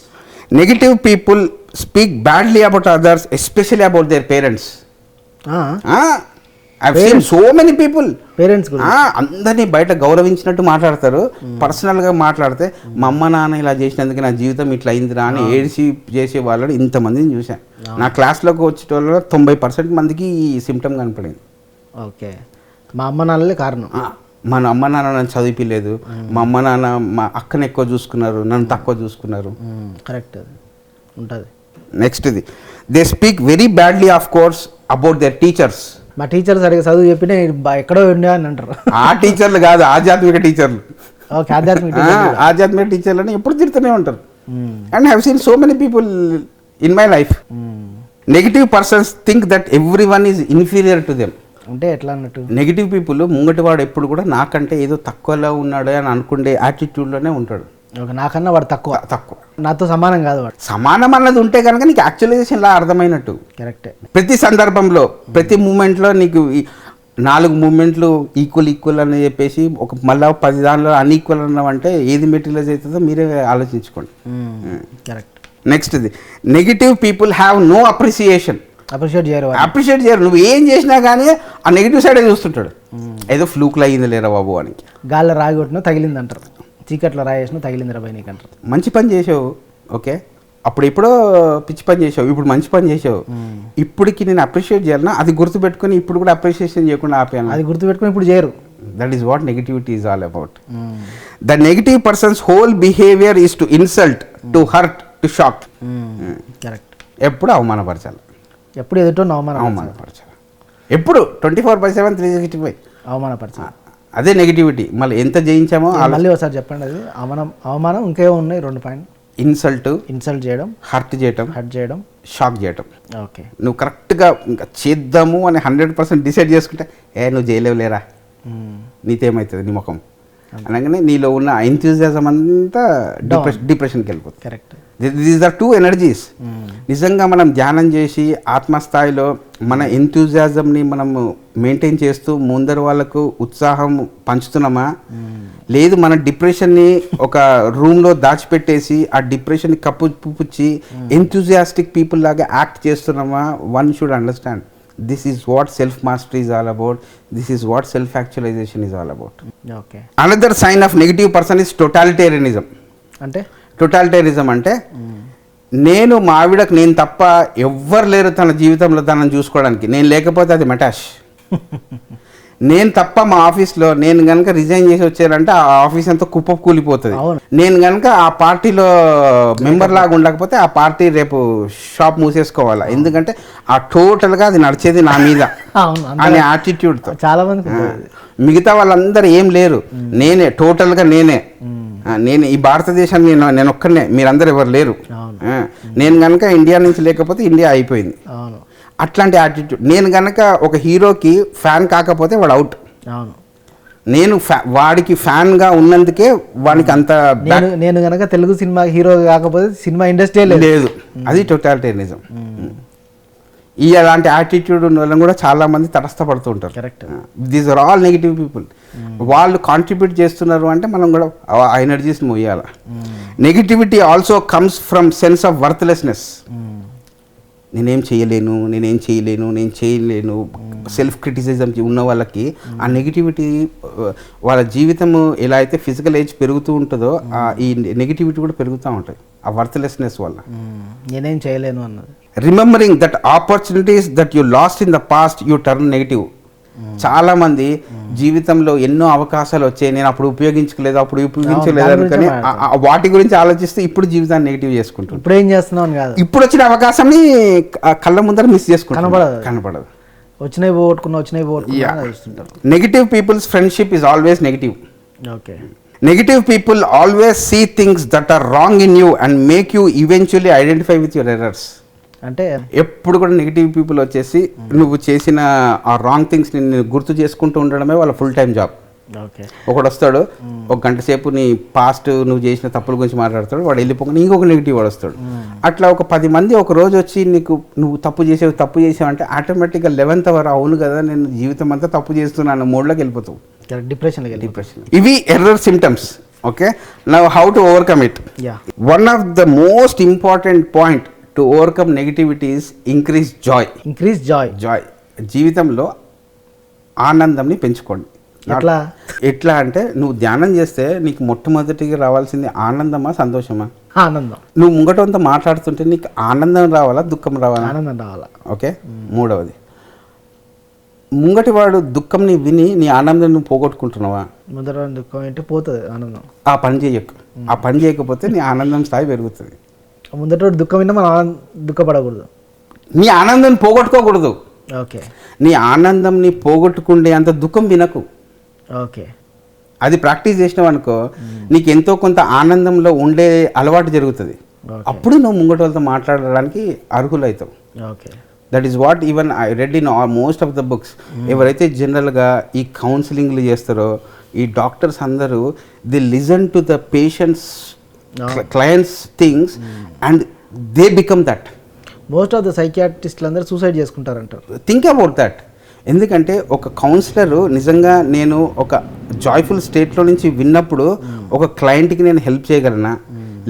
Negative people speak badly about others, especially about their parents. I seen so many people parents అందరినీ బయట గౌరవించినట్టు మాట్లాడతారు, పర్సనల్గా మాట్లాడితే మా అమ్మ నాన్న ఇలా చేసినందుకు నా జీవితం ఇట్లా అయిందిరా అని ఏడిసి చేసే వాళ్ళని ఇంతమందిని చూశాను. నా క్లాస్లోకి వచ్చేటోళ్ళ 90% మందికి ఈ సిమ్టమ్ కనపడింది. ఓకే, మా అమ్మ నాన్నలే కారణం. మన అమ్మ నాన్న నన్ను చదివిపిలేదు, మా అమ్మ నాన్న మా అక్కని ఎక్కువ చూసుకున్నారు, నన్ను తక్కువ చూసుకున్నారు. కరెక్ట్ ఉంటుంది. నెక్స్ట్ ఇది, they speak very badly of course about their teachers. మా టీచర్ సరిగ్గా చదువు చెప్పినా ఎక్కడో ఉండే అని అంటారు. ఆ టీచర్లు కాదు, ఆధ్యాత్మిక టీచర్లు. ఓకే, ఆధ్యాత్మిక టీచర్లని ఎప్పుడు తిడుతూనే ఉంటారు. And have seen so many people in my life. Negative persons think that every one is inferior to them. అంటే ఎట్లా అన్నట్టు? నెగిటివ్ పీపుల్ ముంగటివాడు ఎప్పుడు కూడా నాకంటే ఏదో తక్కువలో ఉన్నాడు అని అనుకునే యాటిట్యూడ్లోనే ఉంటాడు. నాకన్నా వాడు తక్కువ, నాతో సమానం కాదు వాడు. సమానం అన్నది ఉంటే కనుక నీకు యాక్చువలైజేషన్ లా అర్థమైనట్టు. కరెక్టే. ప్రతి సందర్భంలో ప్రతి మూమెంట్లో నీకు 4 మూమెంట్లు ఈక్వల్ అని చెప్పేసి ఒక మళ్ళీ 10 దానిలో అన్ఈక్వల్ అన్నామంటే ఏది మెటీరియలైజ్ అవుతుందో మీరే ఆలోచించుకోండి. కరెక్ట్. నెక్స్ట్ ఇది, negative people have no appreciation. Appreciate చేయరు. నువ్వు ఏం చేసినా కానీ ఆ నెగిటివ్ సైడే చూస్తుంటాడు. ఏదో ఫ్లూక్లో అయ్యింది లేరా బాబు అని. గాల్లో రాయి కొట్టినా తగిలింది అంటారు, చీకట్లో రాయి వేసినా తగిలింది రా నీకు అంటారు. మంచి పని చేసావు, ఓకే, అప్పుడు ఎప్పుడో పిచ్చి పని చేసావు, ఇప్పుడు మంచి పని చేసావు, ఇప్పటికి నేను అప్రిషియేట్ చేయాలన్నా అది గుర్తుపెట్టుకుని ఇప్పుడు కూడా అప్రిషియేషన్ చేయకుండా ఆపాను. అది గుర్తుపెట్టుకుని ఇప్పుడు చేయరు. That is what negativity is all about. The negative persons whole behaviour is to insult, to hurt, to shock. Correct. ఎప్పుడు అవమానపరచాలి, ఎప్పుడు ఎదుటో అవమానపరచాలి, ఎప్పుడు 24/7 365 అవమానపరచాలి. అదే నెగిటివిటీ. మళ్ళీ ఎంత జయించామో మళ్ళీ ఒకసారి చెప్పండి. అది అవమానం ఇంకేమో ఉన్నాయి 2 పాయింట్. ఇన్సల్ట్ చేయడం, హర్ట్ చేయడం, షాక్ చేయడం. ఓకే, నువ్వు కరెక్ట్గా ఇంకా చేద్దాము అని 100% డిసైడ్ చేసుకుంటే నువ్వు చేయలేవులేరా, నీతేమవుతుంది నీ ముఖం అనగానే నీలో ఉన్న ఎంథూజియాజం అంతా డిప్రెషన్కి వెళ్ళిపోతుంది. కరెక్ట్. These are 2 energies. నిజంగా మనం ధ్యానం చేసి ఆత్మస్థాయిలో మన ఎంథూజియాజంని మనము మెయింటైన్ చేస్తూ ముందర వాళ్ళకు ఉత్సాహం పంచుతున్నామా, లేదు మన డిప్రెషన్ని ఒక రూమ్లో దాచిపెట్టేసి ఆ డిప్రెషన్ని కప్పుపుచ్చి ఎంథూజియాస్టిక్ పీపుల్ లాగా యాక్ట్ చేస్తున్నామా. One should understand this is what self mastery is all about, this is what self actualization is all about. Okay, another sign of negative person is totalitarianism. అంటే totalitarianism అంటే నేను మా ఆవిడకు నేను తప్ప ఎవ్వరు లేరు తన జీవితంలో తనని చూసుకోవడానికి, నేను లేకపోతే అది మటాష్. నేను తప్ప మా ఆఫీస్లో నేను కనుక రిజైన్ చేసి వచ్చారంటే ఆ ఆఫీస్ అంతా కుప్ప కూలిపోతుంది. నేను కనుక ఆ పార్టీలో మెంబర్ లాగా ఉండకపోతే ఆ పార్టీ రేపు షాప్ మూసేసుకోవాలి, ఎందుకంటే ఆ టోటల్గా అది నడిచేది నా మీద అనే యాటిట్యూడ్తో. చాలా మంది మిగతా వాళ్ళందరూ ఏం లేరు, నేనే టోటల్గా నేనే ఈ భారతదేశాన్ని నేను ఒక్కనే, మీరందరూ ఎవరు లేరు. నేను కనుక ఇండియా నుంచి లేకపోతే ఇండియా అయిపోయింది. అట్లాంటి యాటిట్యూడ్. నేను కనుక ఒక హీరోకి ఫ్యాన్ కాకపోతే వాడు అవుట్. నేను వాడికి ఫ్యాన్గా ఉన్నందుకే వాడికి అంత. నేను కనుక తెలుగు సినిమా హీరో కాకపోతే సినిమా ఇండస్ట్రీ లేదు. అది టోటాలిటేరియనిజం. ఈ అలాంటి యాటిట్యూడ్ ఉన్న వాళ్ళని కూడా చాలా మంది తటస్థపడుతూ ఉంటారు. Correct. These are all negative people. వాళ్ళు కాంట్రిబ్యూట్ చేస్తున్నారు అంటే మనం కూడా ఆ ఎనర్జీస్ని మొయ్యాల. Negativity also comes from sense of worthlessness. నేనేం చేయలేను, నేను చేయలేను సెల్ఫ్ క్రిటిసిజం ఉన్న వాళ్ళకి ఆ నెగిటివిటీ వాళ్ళ జీవితము ఎలా అయితే ఫిజికల్ ఏజ్ పెరుగుతూ ఉంటుందో ఈ నెగిటివిటీ కూడా పెరుగుతూ ఉంటుంది ఆ వర్త్లెస్నెస్ వల్ల. నేనేం చేయలేను అన్నది. Remembering that opportunities that you last in the past you turn negative. చాలా మంది జీవితంలో ఎన్నో అవకాశాలు వచ్చాయి, నేను అప్పుడు ఉపయోగించలేదు అనుకని వాటి గురించి ఆలోచిస్తే ఇప్పుడు జీవితాన్ని నెగిటివ్ చేసుకుంటారు. ఇప్పుడు ఏం చేస్తున్నావు కాదు, ఇప్పుడు వచ్చిన అవకాశాన్ని కళ్ళ ముందర మిస్ చేసుకుంటారు, కనపడదు. వచ్చినవి పోగొట్టుకుంటారు. Negative people's friendship is always negative. Okay. Negative people always see things that are wrong in you and make you eventually identify with your errors. అంటే ఎప్పుడు కూడా నెగిటివ్ పీపుల్ వచ్చేసి నువ్వు చేసిన ఆ రాంగ్ థింగ్స్ ని గుర్తు చేసుకుంటూ ఉండడమే వాళ్ళ ఫుల్ టైం జాబ్. ఒకడు వస్తాడు, ఒక గంట సేపు నీ పాస్ట్ నువ్వు చేసిన తప్పుల గురించి మాట్లాడతాడు, వాడు వెళ్ళిపోకుండా ఇంకొక నెగిటివ్ వాడు వస్తాడు. అట్లా ఒక 10 మంది ఒక రోజు వచ్చి నీకు నువ్వు తప్పు చేసావు అంటే ఆటోమేటిక్గా 11th అవర్ అవును కదా నేను జీవితం అంతా తప్పు చేస్తున్నాను మూడ్లోకి వెళ్ళిపోతావు, డిప్రెషన్. ఇవి error symptoms. Okay, now how to overcome it. One of the most important point to overcome negativity is increase Joy. జీవితంలో ఆనందంని పెంచుకోండి. ఎట్లా అంటే నువ్వు ధ్యానం చేస్తే నీకు మొట్టమొదటిగా రావాల్సింది ఆనందమా సంతోషమా? ఆనందం. నువ్వు ముంగటంతా మాట్లాడుతుంటే నీకు ఆనందం రావాలా దుఃఖం రావాలా? ఆనందం రావాలా. ఓకే. మూడవది, ముంగటివాడు దుఃఖంని విని నీ ఆనందం నువ్వు పోగొట్టుకుంటున్నావా? ముందర దుఃఖం ఏంటి పోతుంది ఆనందం. ఆ పని చేయకపోతే నీ ఆనందం స్థాయి పెరుగుతుంది. ముందట దుఃఖం విన్నా మనం దుఃఖపడకూడదు, నీ ఆనందం పోగొట్టుకోకూడదు. ఓకే. నీ ఆనందంని పోగొట్టుకుండే అంత దుఃఖం వినకు. ఓకే. అది ప్రాక్టీస్ చేసినావు అనుకో నీకు ఎంతో కొంత ఆనందంలో ఉండే అలవాటు జరుగుతుంది. అప్పుడు నువ్వు ముంగటి వాళ్ళతో మాట్లాడడానికి అర్హులవుతావు. Okay. That is what even I read in most of the books. ఎవరైతే జనరల్గా ఈ కౌన్సిలింగ్లు చేస్తారో ఈ డాక్టర్స్ అందరూ they listen to the patients clients things and they become that. Most of the సైకియాట్రిస్టులు అందరూ సూసైడ్ చేసుకుంటారంటారు. Think about that. ఎందుకంటే ఒక కౌన్సిలర్ నిజంగా నేను ఒక జాయ్ఫుల్ స్టేట్లో నుంచి విన్నప్పుడు ఒక క్లయింట్కి నేను హెల్ప్ చేయగలనా,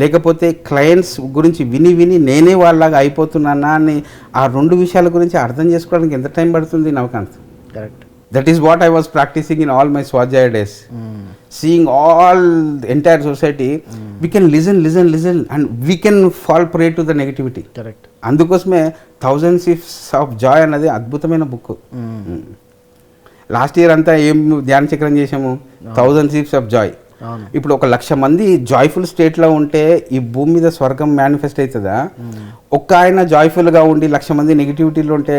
లేకపోతే క్లయింట్స్ గురించి విని నేనే వాళ్ళలాగా అయిపోతున్నానా అని ఆ 2 విషయాల గురించి అర్థం చేసుకోవడానికి ఎంత టైం పడుతుంది Navakanth? Correct. That is what I was practicing in all my Swajaya days. Seeing all the entire society, we can listen and we can fall prey to the negativity. Correct. అందుకోసమే 1000 Shifts of Joy అనేది అద్భుతమైన బుక్. లాస్ట్ ఇయర్ అంతా ఏం ధ్యాన చక్రం చేసాము? 1000 Shifts of Joy. ఇప్పుడు 1,00,000 మంది జాయ్ఫుల్ స్టేట్లో ఉంటే ఈ భూమి మీద స్వర్గం మేనిఫెస్ట్ అవుతుందా? ఒక్క ఆయన జాయ్ఫుల్గా ఉండి 1,00,000 మంది నెగిటివిటీలో ఉంటే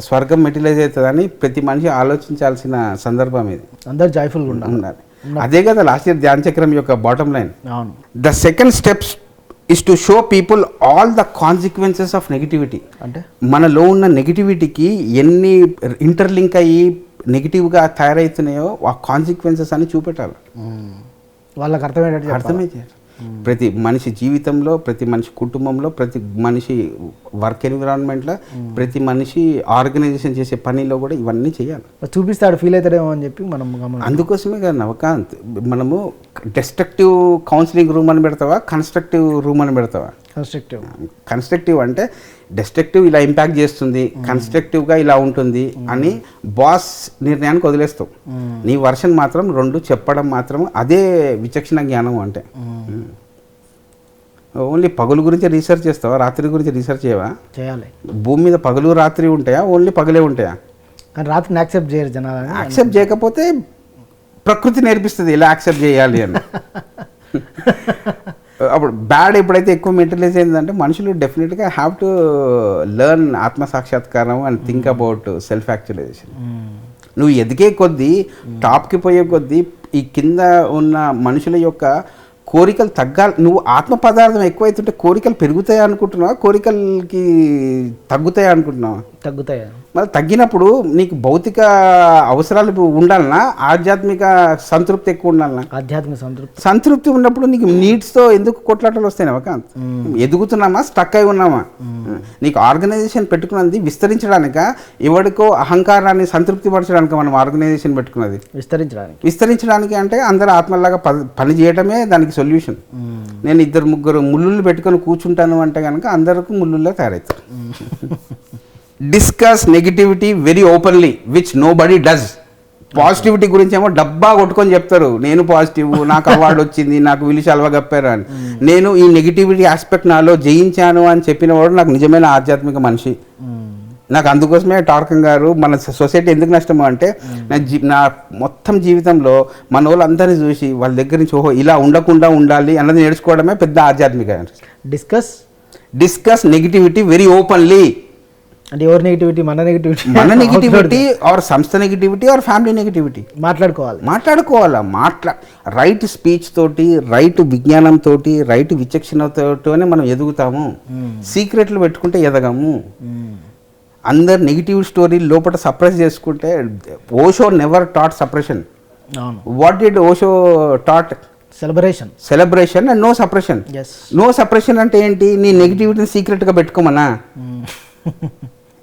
స్వర్గం మెటీరియలైజ్ అవుతుందని ప్రతి మనిషి ఆలోచించాల్సిన సందర్భం ఇది. అందరు జాయ్ఫుల్గా ఉండాలి. అదే కదా లాస్ట్ ఇయర్ ధ్యాన చక్రం యొక్క bottom line. The second steps is to show people all the consequences of negativity. అంటే మనలో ఉన్న నెగిటివిటీకి ఎన్ని ఇంటర్లింక్ అయ్యి నెగిటివ్గా తయారవుతున్నాయో ఆ కాన్సిక్వెన్సెస్ అని చూపెట్టాలి, వాళ్ళకి అర్థమే చేయాలి. ప్రతి మనిషి జీవితంలో, ప్రతి మనిషి కుటుంబంలో, ప్రతి మనిషి వర్క్ ఎన్విరాన్మెంట్లో, ప్రతి మనిషి ఆర్గనైజేషన్ చేసే పనిలో కూడా ఇవన్నీ చేయాలి. చూపిస్తాడు ఫీల్ అవుతాడేమో అని చెప్పి మనం. అందుకోసమే కదా నవకాంత్, మనము డెస్ట్రక్టివ్ కౌన్సిలింగ్ రూమ్ అని పెడతావా, కన్స్ట్రక్టివ్ రూమ్ అని పెడతావా? కన్స్ట్రక్టివ్ అంటే డెస్ట్రక్టివ్ ఇలా ఇంపాక్ట్ చేస్తుంది, కన్స్ట్రక్టివ్గా ఇలా ఉంటుంది అని బాస్ నిర్ణయానికి వదిలేస్తావు. నీ వర్షన్ మాత్రం 2 చెప్పడం మాత్రం అదే విచక్షణ జ్ఞానం. అంటే ఓన్లీ పగులు గురించి రీసెర్చ్ చేస్తావా, రాత్రి గురించి రీసెర్చ్ చేయవా? చేయాలి. భూమి మీద పగలు రాత్రి ఉంటాయా, ఓన్లీ పగలే ఉంటాయా? కానీ రాత్రిని యాక్సెప్ట్ చేయరు జనాలు. యాక్సెప్ట్ చేయకపోతే ప్రకృతి నేర్పిస్తుంది ఎలా యాక్సెప్ట్ చేయాలి అని. అప్పుడు బ్యాడ్ ఎప్పుడైతే ఎక్కువ మెటీరియలైజ్ అయిందంటే మనుషులు డెఫినెట్గా హ్యావ్ టు లెర్న్ ఆత్మసాక్షాత్కారం and think about self actualization. నువ్వు ఎదిగే కొద్దీ, టాప్కి పోయే కొద్దీ ఈ కింద ఉన్న మనుషుల యొక్క కోరికలు తగ్గాలి. నువ్వు ఆత్మ పదార్థం ఎక్కువైతుంటే కోరికలు పెరుగుతాయి అనుకుంటున్నావా, కోరికలకి తగ్గుతాయి అనుకుంటున్నావా? తగ్గుతాయి. మరి తగ్గినప్పుడు నీకు భౌతిక అవసరాలు ఉండాలన్నా, ఆధ్యాత్మిక సంతృప్తి ఎక్కువ ఉండాలన్నా? ఆధ్యాత్మిక సంతృప్తి. సంతృప్తి ఉన్నప్పుడు నీకు నీడ్స్తో ఎందుకు కొట్లాటలు వస్తాయి వకాంత్? ఎదుగుతున్నామా, స్టక్ అయి ఉన్నామా? నీకు ఆర్గనైజేషన్ పెట్టుకున్నది విస్తరించడానిక, ఎవరికో అహంకారాన్ని సంతృప్తి పరచడానికి మనం ఆర్గనైజేషన్ పెట్టుకున్నది? విస్తరించడానికి అంటే అందరూ ఆత్మలాగా పని చేయడమే దానికి సొల్యూషన్. నేను 2-3 ముళ్ళులు పెట్టుకొని కూర్చుంటాను అంటే కనుక అందరికీ ముళ్ళుల్లో తయారవుతారు. Discuss negativity very openly which nobody does. Positivity గురించి ఏమో డబ్బా కొట్టుకొని చెప్తారు, నేను పాజిటివ్, నాకు అవార్డు వచ్చింది, నాకు విలిచి అలవా కప్పారు అని. నేను ఈ నెగిటివిటీ ఆస్పెక్ట్ నాలో జయించాను అని చెప్పిన వాడు నాకు నిజమైన ఆధ్యాత్మిక మనిషి. నాకు అందుకోసమే టార్కం గారు మన సొసైటీ ఎందుకు నష్టమో అంటే, నా మొత్తం జీవితంలో మన వాళ్ళందరినీ చూసి వాళ్ళ దగ్గర నుంచి ఓహో ఇలా ఉండకుండా ఉండాలి అన్నది నేర్చుకోవడమే పెద్ద ఆధ్యాత్మిక. Discuss negativity very openly. అంటే ఎవరి నెగిటివిటీ? మన నెగిటివిటీ ఆర్ సంస్థ నెగిటివిటీ ఆర్ ఫ్యామిలీ నెగిటివిటీ మాట్లాడుకోవాలా. రైట్ స్పీచ్ తోటి, రైట్ విజ్ఞానం తోటి, రైట్ విచక్షణతోనే మనం ఎదుగుతాము. సీక్రెట్లు పెట్టుకుంటే ఎదగము. అందరు నెగిటివ్ స్టోరీ లోపల సప్రెస్ చేసుకుంటే, Osho never taught suppression. What did Osho taught? Celebration and no suppression. No suppression అంటే ఏంటి? నీ నెగిటివిటీని సీక్రెట్గా పెట్టుకోమన్నా.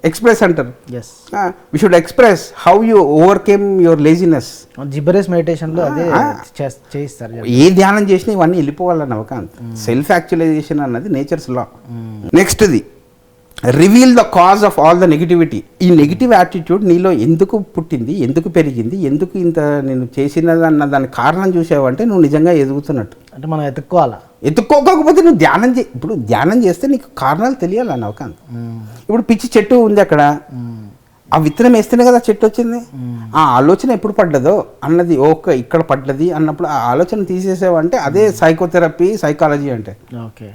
ఎక్స్ప్రెస్ అంటారు. We should express how you overcame your laziness. Gibberish మెడిటేషన్లో అదే చేయిస్తారు. ఏ ధ్యానం చేసినా ఇవన్నీ వెళ్ళిపోవాలన్న వకాంత్. సెల్ఫ్ యాక్చువలైజేషన్ అన్నది నేచర్స్ లా. నెక్స్ట్ది reveal the cause of all the negativity. ఈ నెగిటివ్ యాటిట్యూడ్ నీలో ఎందుకు పుట్టింది, ఎందుకు పెరిగింది, ఎందుకు ఇంత నేను చేసినది అన్న దాని కారణం చూసావంటే నువ్వు నిజంగా ఎదుగుతున్నట్టు. అంటే మనం ఎత్తుక్కోకపోతే నువ్వు ఇప్పుడు ధ్యానం చేస్తే నీకు కారణాలు తెలియాలన్న వకాంత్. ఇప్పుడు పిచ్చి చెట్టు ఉంది అక్కడ, ఆ విత్తనం వేస్తేనే కదా చెట్టు వచ్చింది. ఆ ఆలోచన ఎప్పుడు పడ్డదో అన్నది ఓకే ఇక్కడ పడ్డది అన్నప్పుడు ఆ ఆలోచన తీసేసావంటే అదే సైకోథెరపీ, సైకాలజీ అంటే. ఓకే.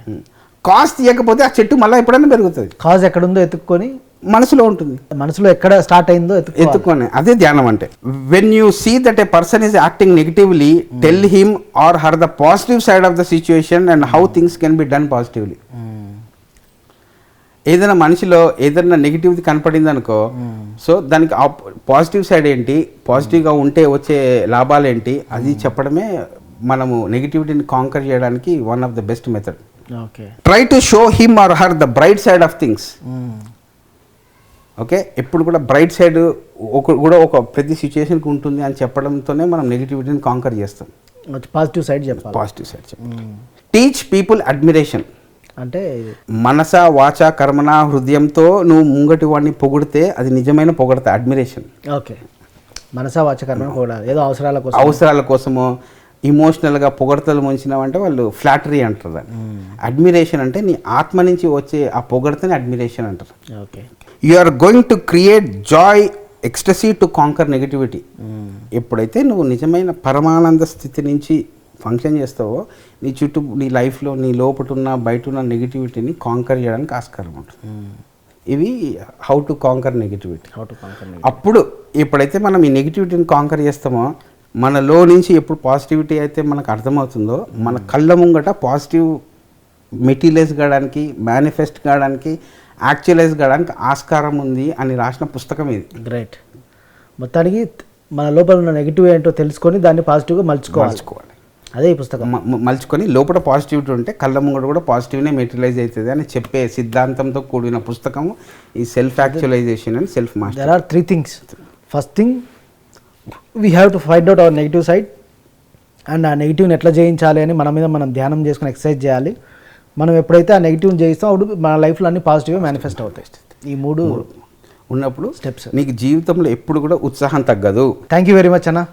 కాజ్ తీయకపోతే ఆ చెట్టు మళ్ళీ ఎప్పుడైనా పెరుగుతుంది. కాజ్ ఎక్కడుందో ఎత్తుక్కొని మనసులో ఉంటుంది, మనసులో ఎక్కడ స్టార్ట్ అయిందో ఎత్తుక్కొని. అదే ధ్యానం అంటే. When you see that a person is acting negatively, tell him or her the positive side of the situation and how things can be done positively. ఏదైనా మనిషిలో ఏదైనా నెగిటివిటీ కనపడింది అనుకో, సో దానికి పాజిటివ్ సైడ్ ఏంటి, పాజిటివ్గా ఉంటే వచ్చే లాభాలు ఏంటి, అది చెప్పడమే మనము నెగిటివిటీని కాంకర్ చేయడానికి one of the best method. Try to show him or her the bright side of things. Okay, ఎప్పుడు కూడా బ్రైట్ సైడ్ కూడా ఒక ప్రతి సిచ్యుయేషన్కి ఉంటుంది అని చెప్పడంతోనే మనం నెగిటివిటీని కాంకర్ చేస్తాం. పాజిటివ్ సైడ్ చెప్పాలి. Teach people admiration. అంటే మనస, వాచ, కర్మణ, హృదయంతో నువ్వు ముంగటి వాడిని పొగిడితే అది నిజమైన పొగడతా, అడ్మిరేషన్. ఓకే. మనస, వాచ, కర్మణ పొగడాలి. ఏదో అవసరాల కోసమో ఇమోషనల్గా పొగడతలు ముంచినావంటే వాళ్ళు ఫ్లాటరీ అంటారు. అడ్మిరేషన్ అంటే నీ ఆత్మ నుంచి వచ్చే ఆ పొగడతని అడ్మిరేషన్ అంటారు. Okay. You are going to create joy, ecstasy to conquer negativity. ఎప్పుడైతే నువ్వు నిజమైన పరమానంద స్థితి నుంచి ఫంక్షన్ చేస్తావో, నీ చుట్టూ, నీ లైఫ్లో, నీ లోపల ఉన్న బయట ఉన్న నెగిటివిటీని కాంకర్ చేయడానికి ఆస్కారం ఉంటుంది. ఇవి హౌ టు కాంకర్ నెగిటివిటీ. అప్పుడు ఎప్పుడైతే మనం ఈ నెగిటివిటీని కాంకర్ చేస్తామో, మనలో నుంచి ఎప్పుడు పాజిటివిటీ అయితే మనకు అర్థమవుతుందో, మన కళ్ళ ముంగట పాజిటివ్ మెటీరియలైజ్ కావడానికి, మేనిఫెస్ట్ కావడానికి, యాక్చువలైజ్ కావడానికి ఆస్కారం ఉంది అని రాసిన పుస్తకం ఇది. గ్రేట్. మొత్తానికి మన లోపల ఉన్న నెగిటివ్ ఏంటో తెలుసుకొని దాన్ని పాజిటివ్గా మలుచుకోవాలి. అదే ఈ పుస్తకం. మలుచుకొని లోపల పాజిటివిటీ ఉంటే కళ్ళ ముంగట కూడా పాజిటివ్నే మెటీరియలైజ్ అవుతుంది అని చెప్పే సిద్ధాంతంతో కూడిన పుస్తకం ఈ self actualization and self master. There are 3 things. First thing, we have to find out our negative side and ఆ నెగిటివ్ని ఎట్లా జయించాలి అని మన మీద మనం ధ్యానం చేసుకుని ఎక్సర్సైజ్ చేయాలి. మనం ఎప్పుడైతే ఆ నెగిటివ్ని జయిస్తాం అప్పుడు మన లైఫ్లో అన్ని పాజిటివ్గా మేనిఫెస్ట్ అవుతాయి. ఈ 3 ఉన్నప్పుడు స్టెప్స్ నీకు జీవితంలో ఎప్పుడు కూడా ఉత్సాహం తగ్గదు. థ్యాంక్ యూ వెరీ మచ్ అన్న.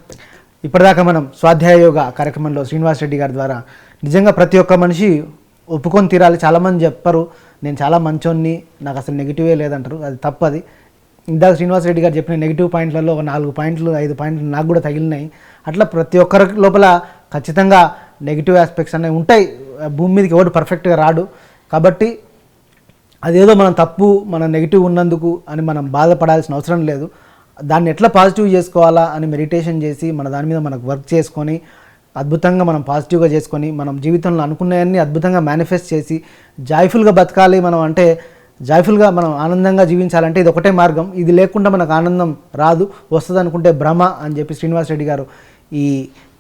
ఇప్పటిదాకా మనం స్వాధ్యాయ యోగ కార్యక్రమంలో శ్రీనివాస్ రెడ్డి గారి ద్వారా నిజంగా ప్రతి ఒక్క మనిషి ఒప్పుకొని తీరాలి. చాలామంది చెప్పరు నేను చాలా మంచోన్ని, నాకు అసలు నెగిటివే లేదంటారు. అది తప్పది. ఇందాక శ్రీనివాస్ రెడ్డి గారు చెప్పిన నెగిటివ్ పాయింట్లలో ఒక 4 పాయింట్లు 5 పాయింట్లు నాకు కూడా తగిలినాయి. అట్లా ప్రతి ఒక్కరి లోపల ఖచ్చితంగా నెగిటివ్ ఆస్పెక్ట్స్ అనేవి ఉంటాయి. భూమి మీదకి ఎవరు పర్ఫెక్ట్గా రాడు. కాబట్టి అదేదో మనం తప్పు, మన నెగిటివ్ ఉన్నందుకు అని మనం బాధపడాల్సిన అవసరం లేదు. దాన్ని ఎట్లా పాజిటివ్ చేసుకోవాలా అని మెడిటేషన్ చేసి మన దాని మీద మనకు వర్క్ చేసుకొని అద్భుతంగా మనం పాజిటివ్గా చేసుకొని మనం జీవితంలో అనుకున్నవన్నీ అద్భుతంగా మేనిఫెస్ట్ చేసి జాయ్ఫుల్గా బతకాలి మనం అంటే జాయ్ఫుల్గా మనం ఆనందంగా జీవించాలంటే ఇది ఒకటే మార్గం, ఇది లేకుండా మనకు ఆనందం రాదు, వస్తుంది అనుకుంటే భ్రమ అని చెప్పి శ్రీనివాస్ రెడ్డి గారు ఈ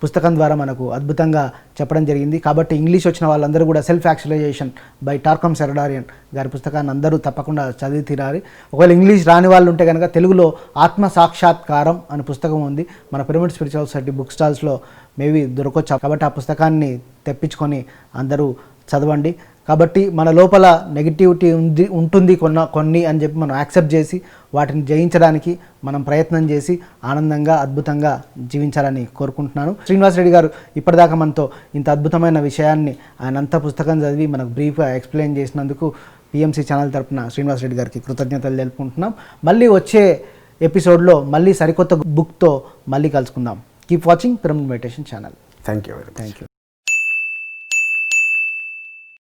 పుస్తకం ద్వారా మనకు అద్భుతంగా చెప్పడం జరిగింది. కాబట్టి ఇంగ్లీష్ వచ్చిన వాళ్ళందరూ కూడా సెల్ఫ్ యాక్చువలైజేషన్ బై టార్కమ్ సెరడారియన్ గారి పుస్తకాన్ని అందరూ తప్పకుండా చదివి తీరాలి. ఒకవేళ ఇంగ్లీష్ రాని వాళ్ళు ఉంటే కనుక తెలుగులో ఆత్మ సాక్షాత్కారం అనే పుస్తకం ఉంది, మన పిరమిడ్ స్పిరిచువల్ సొసైటీ బుక్ స్టాల్స్లో మేబీ దొరకొచ్చు. కాబట్టి ఆ పుస్తకాన్ని తెప్పించుకొని అందరూ చదవండి. కాబట్టి మన లోపల నెగిటివిటీ ఉంటుంది కొన్ని అని చెప్పి మనం యాక్సెప్ట్ చేసి వాటిని జయించడానికి మనం ప్రయత్నం చేసి ఆనందంగా అద్భుతంగా జీవించాలని కోరుకుంటున్నాను. శ్రీనివాస్ రెడ్డి గారు ఇప్పటిదాకా మనతో ఇంత అద్భుతమైన విషయాన్ని ఆయన అంతా పుస్తకం చదివి మనకు బ్రీఫ్గా ఎక్స్ప్లెయిన్ చేసినందుకు పిఎంసి ఛానల్ తరపున శ్రీనివాస్ రెడ్డి గారికి కృతజ్ఞతలు తెలుపుకుంటున్నాం. మళ్ళీ వచ్చే ఎపిసోడ్లో మళ్ళీ సరికొత్త బుక్తో మళ్ళీ కలుసుకుందాం. Keep watching pyramid meditation channel. Thank you. Thank you.